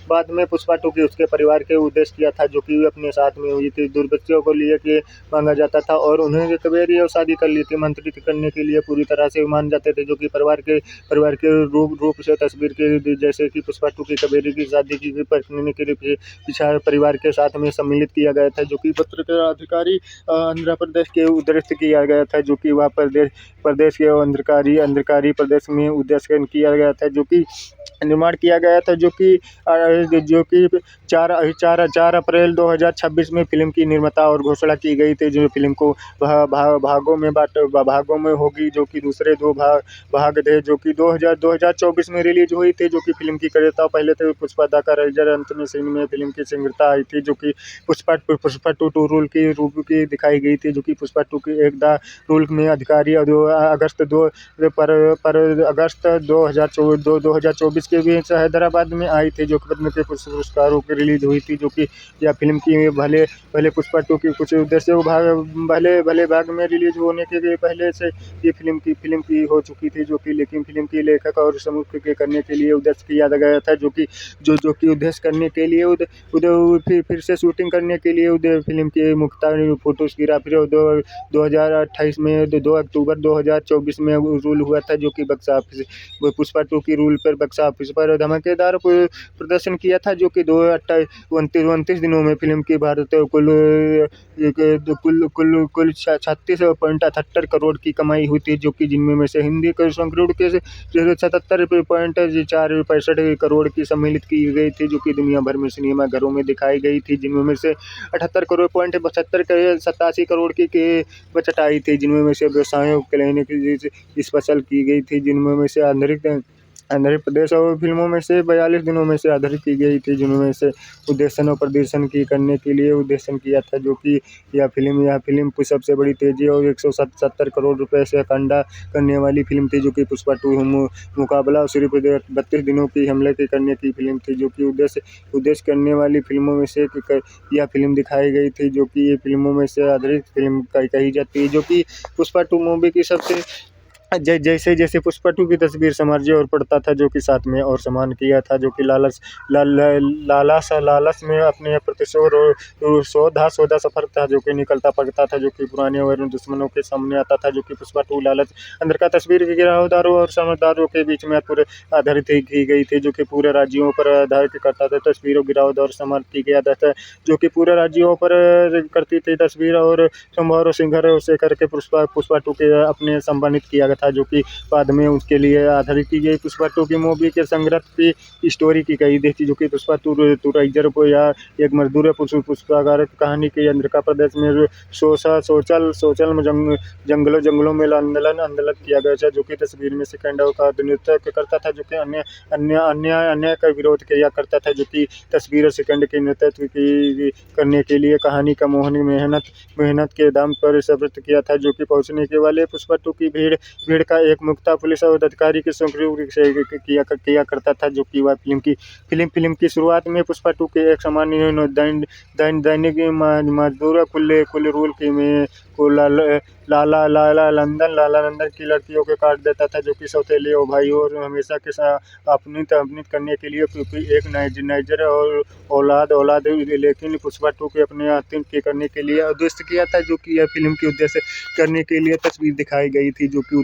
बाद में पुष्पा टू की उसके परिवार के उद्देश्य किया था, जो कि अपने साथ में हुई थी, दुर्बच्चों को लिए के मांगा जाता था और उन्हें कवेरी और शादी कर ली थी, मंत्रित करने के लिए पूरी तरह से मान जाते थे, जो कि परिवार के रूप से तस्वीर के जैसे कि पुष्पा टू की कवेरी की शादी की करने के लिए पीछा परिवार के साथ में सम्मिलित किया गया था, जो कि पत्र के अधिकारी आंध्र प्रदेश के उद्देश्य किया गया था, जो कि वह प्रदेश के अंधकारी प्रदेश में उद्देश्य किया गया था, जो कि निर्माण किया गया था, जो कि 4 अप्रैल 2026 में फिल्म की निर्माता और घोषणा की गई थी, जो फिल्म को भागों में होगी, जो कि दूसरे 2 भाग थे, जो कि 2024 में रिलीज हुई थी, जो कि फिल्म की करेता पहले थे पुष्पा दा का रेजर अंत में सीन में फिल्म की शीघ्रता आई थी, जो कि पुष्पा टू रूल की रूप की दिखाई गई थी, जो कि पुष्पा टू की एक दा रूल में अधिकारी अगस्त 2024 के बीच हैदराबाद में आई थी, जो पद्म के पुरस्कारों की रिलीज हुई थी, जो कि यह फिल्म की भले पुष्पा टू की कुछ उद्देश्य भले भाग में रिलीज होने के पहले से ये फिल्म की हो चुकी थी, जो कि लेकिन फिल्म की लेखक और समूह के करने के लिए उद्देश्य किया गया था, जो कि उद्देश्य करने के लिए फिर से शूटिंग करने के लिए फिल्म के मुख्तार फोटोग्राफी 2028 में 2 अक्टूबर 2024 में रूल हुआ था, जो कि बक्स ऑफिस पुष्पा टू की रूल पर बक्स ऑफिस पर धमाकेदार प्रदर्शन किया था, जो कि 29 दिनों में फिल्म की भारत कुल 36.78 करोड़ की कमाई हुई थी, जो कि जिनमें में से हिंदी संस्कृत के 77.465 करोड़ की सम्मिलित की गई थी, जो कि दुनिया भर में सिनेमा घरों में दिखाई गई थी, जिनमें में से 78 करोड़ 72 87 करोड़ की बचत आई थी, जिनमें से व्यवसायों के लेने की इस फसल की गई थी, जिनमें से आंध्र प्रदेश और फिल्मों में से 42 दिनों में से आधारित की गई थी, जिनमें से उद्देश्य और प्रदर्शन की करने के लिए उद्देश्य किया था, जो कि यह फिल्म सबसे बड़ी तेजी और 170 करोड़ रुपए से कंडा करने वाली फिल्म थी, जो कि पुष्पा 2 मुकाबला सिर्फ 32 दिनों की हमले की करने की फिल्म थी, जो कि उद्देश्य करने वाली फिल्मों में से यह फिल्म दिखाई गई थी, जो कि ये फिल्मों में से आधारित फिल्म कही जाती है, जो कि पुष्पा 2 मूवी की सबसे जैसे जैसे पुष्पा 2 की तस्वीर समार्जी और पड़ता था, जो कि साथ में और सम्मान किया था, जो कि लालच में अपने प्रतिशोध और सौदा सफर था, जो कि निकलता पड़ता था, जो कि पुराने और दुश्मनों के सामने आता था, जो कि पुष्पा 2 लालच अंदर का तस्वीर के गिरफ्तारों और समझदारों के बीच में पूरे आधारित की गई थी, जो कि पूरे राज्यों पर आधारित करता था। तस्वीरों गिरावट और समर्थ की गया था, जो कि पूरे राज्यों पर करती थी तस्वीर और संभारो सिंगर से करके पुष्पा 2 के अपने सम्मानित किया था, जो कि बाद में उसके लिए आधारित की गई। पुष्पा 2 की मूवी के संग्रह की स्टोरी की गई थी, जो कि पुष्पा 2 राइजर को या एक मजदूर पुष्पागार कहानी के आंध्र प्रदेश में सोशल में जंगलों में आंदोलन किया गया था, जो कि तस्वीर में सिकंदर का नृत्य करता था, जो कि अन्य का विरोध किया करता था, जो कि तस्वीर सिकंदर के नेतृत्व की करने के लिए कहानी का मोहनी मेहनत के दाम पर साबित किया था, जो कि पहुंचने के वाले पुष्पा 2 की भीड़ का एक मुक्ता पुलिस और अधिकारी के सहयोग से किया करता था, जो कि वह फिल्म की शुरुआत में पुष्पा 2 के एक सामान्य दैनिक मजदूर कुल रूल की में को लाला लंदन की लड़कियों को काट देता था, जो कि सौतेले भाई और हमेशा के साथ अपनी करने के लिए एक नाइजर और औलाद लेकिन पुष्पा 2 के अपने अंतिम के करने के लिए उद्देश्य किया था, जो कि यह फिल्म के उद्देश्य करने के लिए तस्वीर दिखाई गई थी, जो कि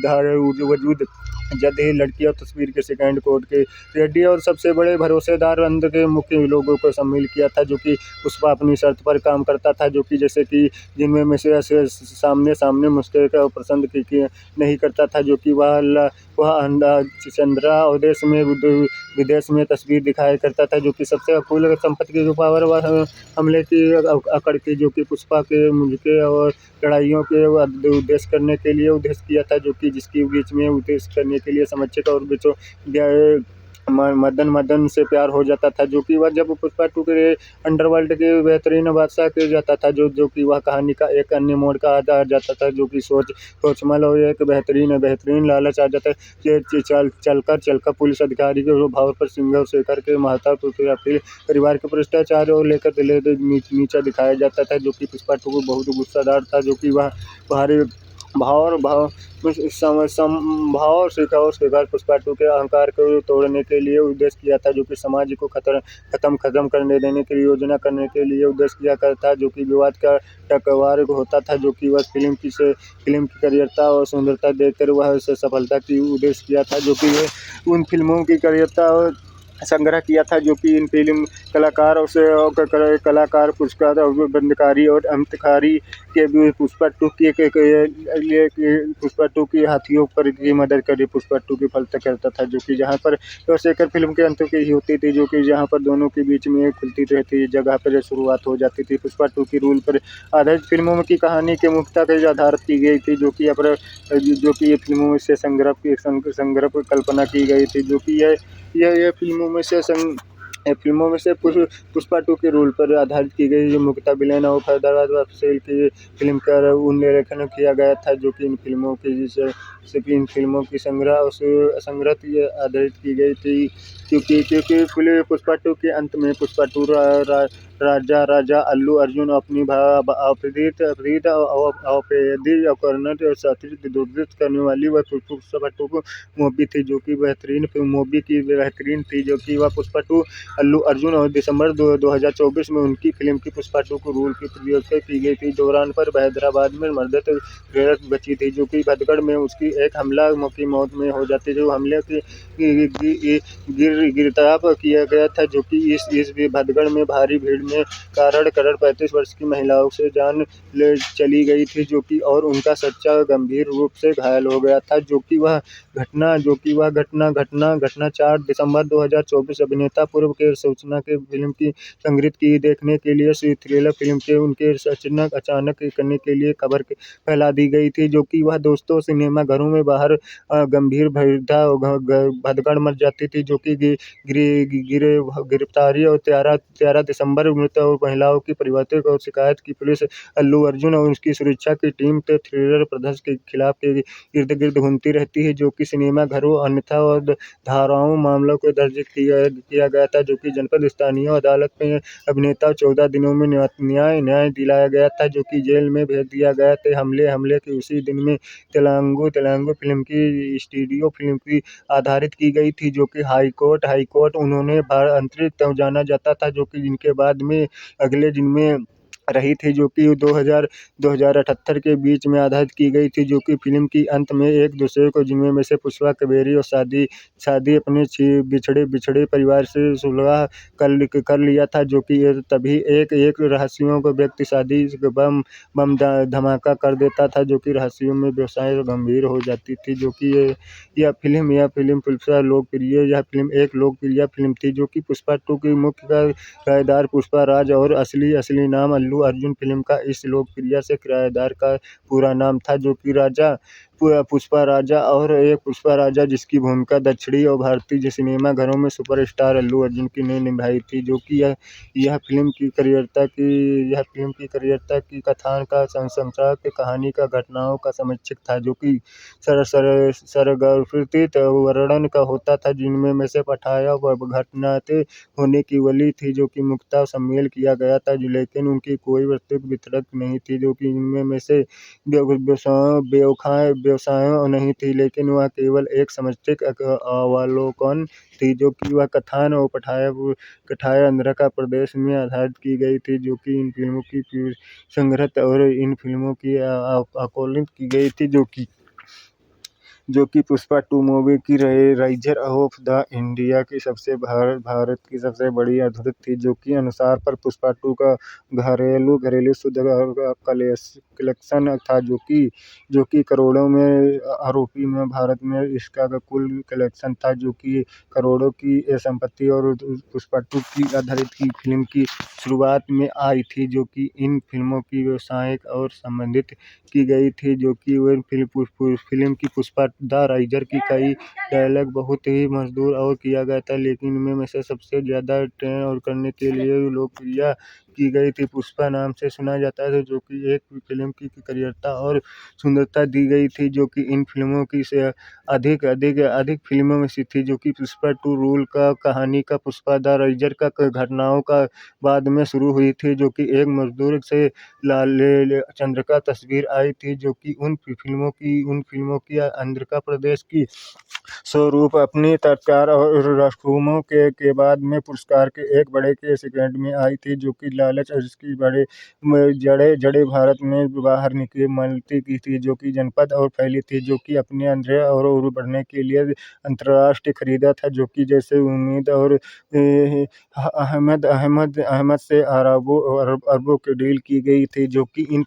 वजूद जल्द ही लड़की और तस्वीर के सेकंड कोड के रेड्डी और सबसे बड़े भरोसेदार अंध के मुख्य लोगों को शामिल किया था, जो कि पुष्पा अपनी शर्त पर काम करता था, जो कि जैसे कि जिनमें में से सामने मुश्किल का पसंद नहीं करता था, जो कि वह चंद्रा और विदेश में तस्वीर दिखाया करता था, जो कि सबसे फूल संपत्ति के पावर वह हमले की अकड़ की, जो कि पुष्पा के मुझके और लड़ाइयों के उद्देश्य करने के लिए उद्देश्य किया था, जो कि जिसकी बीच में उद्देश्य करने के लिए समझौता और बीचों मदन से प्यार हो जाता था, जो कि वह जब पुष्पा 2 के अंडरवर्ल्ड के बेहतरीन बादशाह के जाता था, जो कि वह कहानी का एक अन्य मोड़ का आ जाता था, जो कि सोचमल और एक बेहतरीन लालच आ जाता है। चलकर पुलिस अधिकारी के भाव पर सिंगर शेखर के महता परिवार के भ्रष्टाचार और लेकर नीचा दिखाया जाता था, जो कि पुष्पा 2 को बहुत गुस्सादार था, जो कि वह भारी भाव स्वीकार पुष्पा 2 के अहंकार को तोड़ने के लिए उद्देश्य किया था, जो कि समाज को खत्म करने देने की योजना करने के लिए उद्देश्य किया करता, जो कि विवाद का टकरार होता था, जो कि वह फिल्म की करियरता और सुंदरता देखकर वह सफलता की उद्देश्य किया था, जो कि उन फिल्मों की करियरता और संग्रह किया था, जो कि इन फिल्म कलाकारों से कलाकार पुरस्कार बंदकारी और अमितकारी के भी पुष्पा 2 की हाथियों पर की मदद करी पुष्पा 2 की फलता करता था, जो कि जहां पर शेखर फिल्म के अंत की होती थी, जो कि जहां पर दोनों के बीच में खुलती रहती जगह पर शुरुआत हो जाती थी। पुष्पा 2 की रूल पर आधारित फिल्मों की कहानी के मुक्ता के आधार की गई थी, जो कि ये फिल्मों से संग्रह कल्पना की गई थी, जो कि यह फिल्मों में से पुष्पा 2 के रोल पर आधारित की गई, जो मुक्ता बिलेन और फैदाबाद वापसेल की फिल्म का उल्लेखन किया गया था, जो कि इन फिल्मों की संग्रह आधारित की गई थी, क्योंकि पुष्पा 2 के अंत में पुष्पा 2 राजा अल्लू अर्जुन अपनी अपेक्षित और साथी दुर्दृष्ट करने वाली वह पुष्पा 2 मूवी थी, जो कि बेहतरीन थी, जो कि वह पुष्पा 2 अल्लू अर्जुन और दिसंबर 2024 में उनकी फिल्म की पुष्पा 2 को रूल की प्रयोग की गई थी दौरान पर हैदराबाद में मर्दत प्रेरक बची थी, जो कि भदगढ़ में उसकी एक हमला की मौत में हो जाती, जो हमले की गिरफ्तार किया गया था, जो कि इस भदगढ़ में भारी भीड़ में कारण 35 वर्ष की महिलाओं से जान ले चली गई थी, जो कि और उनका सच्चा गंभीर रूप से घायल हो गया था, जो कि वह घटना जो कि वह घटना 4 दिसंबर 2024 अभिनेता पूर्व के सूचना के फिल्म की संग्रहित की देखने के लिए थ्रिलर फिल्म के उनके अचानक करने के लिए खबर फैला दी गई थी, जो कि वह दोस्तों सिनेमा घरों में बाहर गंभीर भगदड़ मच जाती थी, जो कि गिरफ्तारी और 13 दिसंबर मृत और महिलाओं की परिवार और शिकायत की पुलिस अल्लू अर्जुन और उसकी सुरक्षा की टीम तो थ्रिलर प्रदर्शन के खिलाफ के इर्द गिर्द घूमती रहती है, जो कि सिनेमा घरों अन्यथा और धाराओं मामलों को दर्ज किया गया था, जो कि जनपद स्थानीय अदालत में अभिनेता 14 दिनों में न्याय दिलाया गया था, जो कि जेल में भेज दिया गया था। हमले के उसी दिन में तेलुगु फिल्म की स्टूडियो फिल्म की आधारित की गई थी, जो कि हाई कोर्ट उन्होंने अंतरित जाना जाता था, जो कि जिनके बाद में अगले जिनमें रही थी, जो कि 2078 के बीच में आधारित की गई थी, जो कि फिल्म की अंत में एक दूसरे को जिनमें से पुष्पा कबेरी और शादी अपने बिछड़े परिवार से सुलह कर लिया था, जो कि तभी एक रहस्यों को व्यक्ति शादी बम धमाका कर देता था, जो कि रहस्यों में व्यवसाय गंभीर हो जाती थी, जो कि यह फिल्म एक लोकप्रिय फिल्म थी, जो कि पुष्पा 2 की मुख्य किरदार पुष्पा राज और असली नाम अल्लू अर्जुन। फिल्म का इस लोकप्रिय से किरदार का पूरा नाम था, जो कि पुष्पा राजा जिसकी भूमिका दक्षिणी और भारतीय सिनेमा घरों में सुपरस्टार अल्लू अर्जुन की ने निभाई थी, जो कि यह फिल्म की करियरता की कथान का संसार की कहानी का घटनाओं का समीक्षक था, जो कि सरगर्भित वर्णन का होता था, जिनमें में से पठाया घटनाएं होने की वली थी, जो कि मुक्ता सम्मेल किया गया था, लेकिन उनकी कोई वास्तविक वितरक नहीं थी, जो कि इनमें में से व्यवसायों नहीं थी, लेकिन वह केवल एक समीक्षक अवलोकन थी, जो कि वह कथान और पठाया आंध्र प्रदेश में आधारित की गई थी, जो कि इन फिल्मों की संग्रहित और इन फिल्मों की आकलित की गई थी, जो कि पुष्पा 2 मूवी की राइजर ऑफ द इंडिया की भारत की सबसे बड़ी अद्भुत थी, जो कि अनुसार पर पुष्पा 2 का घरेलू शुद्ध कलेक्शन था, जो कि करोड़ों में आरोपी में भारत में इसका कुल कलेक्शन था, जो कि करोड़ों की संपत्ति और पुष्पा 2 की आधारित की फिल्म की शुरुआत में आई थी, जो कि इन फिल्मों की व्यावसायिक और संबंधित की गई थी, जो कि वह फिल्म की पुष्पा द राइजर की कई डायलॉग बहुत ही मशहूर और किया गया था, लेकिन इनमें से सबसे ज़्यादा ट्रेंड और करने के लिए लोकप्रिय की गई थी पुष्पा नाम से सुना जाता है, जो कि एक फिल्म की करियरता और सुंदरता दी गई थी, जो कि इन फिल्मों की से अधिक फिल्मों में से थी, जो कि पुष्पा 2 रूल का कहानी का पुष्पा द राइजर का घटनाओं का बाद में शुरू हुई थी, जो कि एक मजदूर से लाल चंद्र का तस्वीर आई थी, जो कि उन फिल्मों की आंध्र प्रदेश की स्वरूप अपनी तत्कार और रस्मों के बाद में पुरस्कार के एक बड़े के सेकंड में आई थी, जो कि लालच और इसकी बड़े जड़े भारत में बाहर मलती की थी, जो कि जनपद और फैली थी, जो कि अपने अंदर और बढ़ने के लिए अंतर्राष्ट्रीय खरीदा था, जो कि जैसे उम्मीद और अहमद से अरबों की डील की गई थी, जो कि इन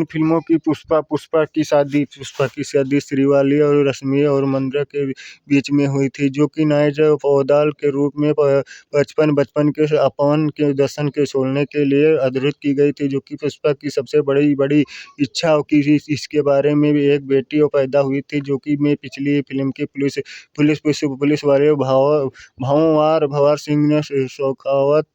फिल्मों की पुष्पा की शादी श्रीवाली और रश्मि और मंद्रा के बीच में हुई थी, जो कि नाइज फौदाल के रूप में बचपन के अपमान के दर्शन के छोड़ने के लिए अधूरी की गई थी, जो कि पुष्पा की सबसे बड़ी इच्छा की इसके बारे में भी एक बेटी और पैदा हुई थी, जो कि मैं पिछली फिल्म की पुलिस वाले भंवर सिंह ने शौकावत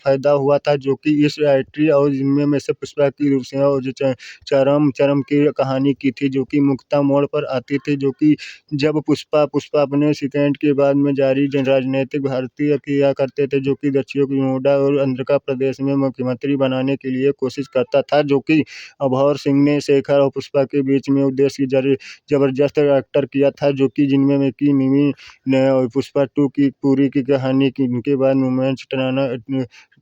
फायदा हुआ था, जो कि इस राइटरी और जिनमें में से पुष्पा की रूसिया और चरम की कहानी की थी, जो कि मुक्ता मोड़ पर आती थी, जो कि जब पुष्पा अपने सेकंड के बाद में जारी राजनीतिक भारतीय किया करते थे, जो कि दक्षिण नोएडा और आंध्र प्रदेश में मुख्यमंत्री बनाने के लिए कोशिश करता था, जो कि अभौर सिंह ने शेखर और पुष्पा के बीच में उद्देश्य जबरदस्त एक्टर किया था, जो कि जिनमें में की निमी ने और पुष्पा 2 की पूरी की कहानी की इनके बाद रोमांस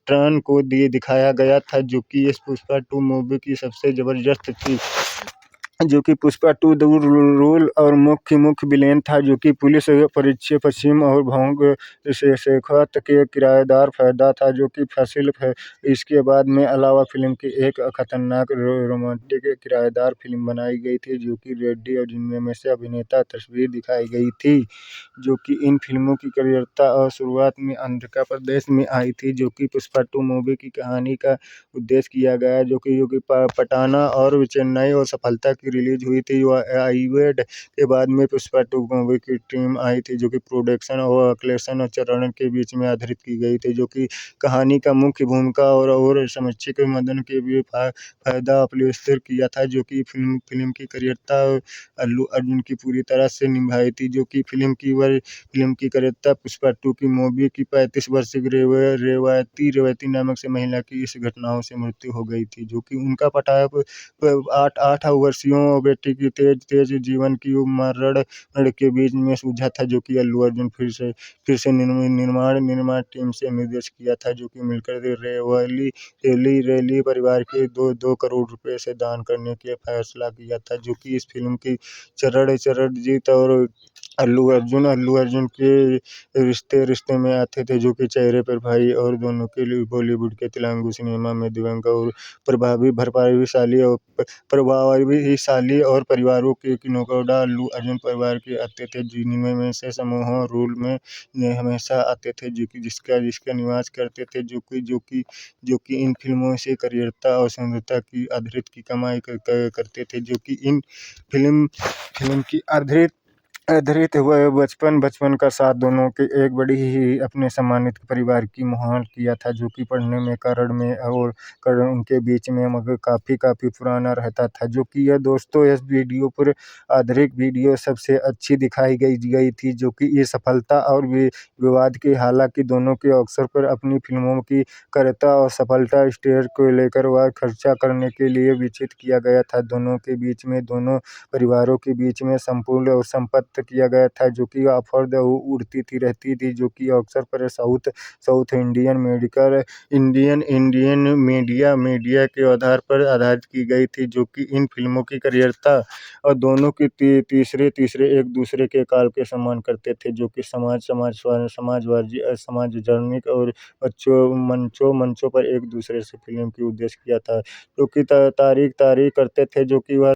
टर्न को दिखाया गया था, जो कि इस पुष्पा 2 मूवी की सबसे जबरदस्त थी। जो कि पुष्पा 2 द रूल और मुख्य विलेन था, जो कि पुलिस परिचय पश्चिम और भोंग से शेखावत के किराएदार फैदा था, जो कि फसिल इसके बाद में अलावा फिल्म की एक खतरनाक रोमांटिक किराएदार फिल्म बनाई गई थी, जो कि रेड्डी और जिनमें से अभिनेता तस्वीर दिखाई गई थी, जो कि इन फिल्मों की करियरता और शुरुआत में आंध्र प्रदेश में आई थी, जो कि पुष्पा 2 मूवी की कहानी का उद्देश्य किया गया, जो कि पटाना और चेन्नई और सफलता की रिलीज हुई थी। आईवेड के बाद में पुष्पा 2 मूवी की टीम आई थी, जो कि प्रोडक्शन और अखिलेशन और चरण के बीच में आधारित की गई थी, जो कि कहानी का मुख्य भूमिका और समीक्षक मदन के भी फायदा अपलिस्टर किया था, जो कि फिल्म की करियरता अल्लू अर्जुन की पूरी तरह से निभाई थी, जो कि फिल्म की करियरता पुष्पा 2 की मूवी की 35 वर्षीय रेवती नामक से महिला की इस घटनाओं से मृत्यु हो गई थी, जो कि उनका पटाया 8 वर्षीय बेटी की तेज जीवन की मरण के बीच में सूझा था, जो कि अल्लू अर्जुन फिर से निर्माण टीम से निर्देश किया था, जो कि मिलकर रेली परिवार के 2 करोड़ रुपए से दान करने के फैसला किया था, जो कि इस फिल्म की चरणजीत और अल्लू अर्जुन के रिश्ते में आते थे, जो कि चेहरे पर भाई और दोनों के लिए बॉलीवुड के तेलुगु सिनेमा में दिवंगत और प्रभावशाली और परिवारों के नौकरदा अल्लू अर्जुन परिवार के आते थे, जिनमें से समूह रूल में हमेशा आते थे, जो कि जिसका निवास करते थे, जो कि इन फिल्मों से करियरता और सुंदरता की आधारित की कमाई करते थे, जो कि इन फिल्म की आधारित हुआ बचपन का साथ दोनों के एक बड़ी ही अपने सम्मानित परिवार की माहौल किया था, जो कि पढ़ने में करण उनके बीच में मगर काफ़ी पुराना रहता था, जो कि यह दोस्तों इस वीडियो पर आधारित वीडियो सबसे अच्छी दिखाई गई थी, जो कि ये सफलता और विवाद की, हालांकि दोनों के अवसर पर अपनी फिल्मों की करियरता और सफलता स्टेज को लेकर वह खर्चा करने के लिए विचित किया गया था, दोनों परिवारों के बीच में संपूर्ण और संपत्ति किया गया था, जो कि अफवाह उड़ती रहती थी, जो कि अक्सर पर साउथ इंडियन मीडिया के आधार पर आधारित की गई थी, जो कि इन फिल्मों की करियरता और दोनों की तीसरे एक दूसरे के काल के सम्मान करते थे, जो कि सामाजिक और मंचों पर एक दूसरे से फिल्म की उद्देश्य किया था, जो कि तारीख करते थे, जो कि वह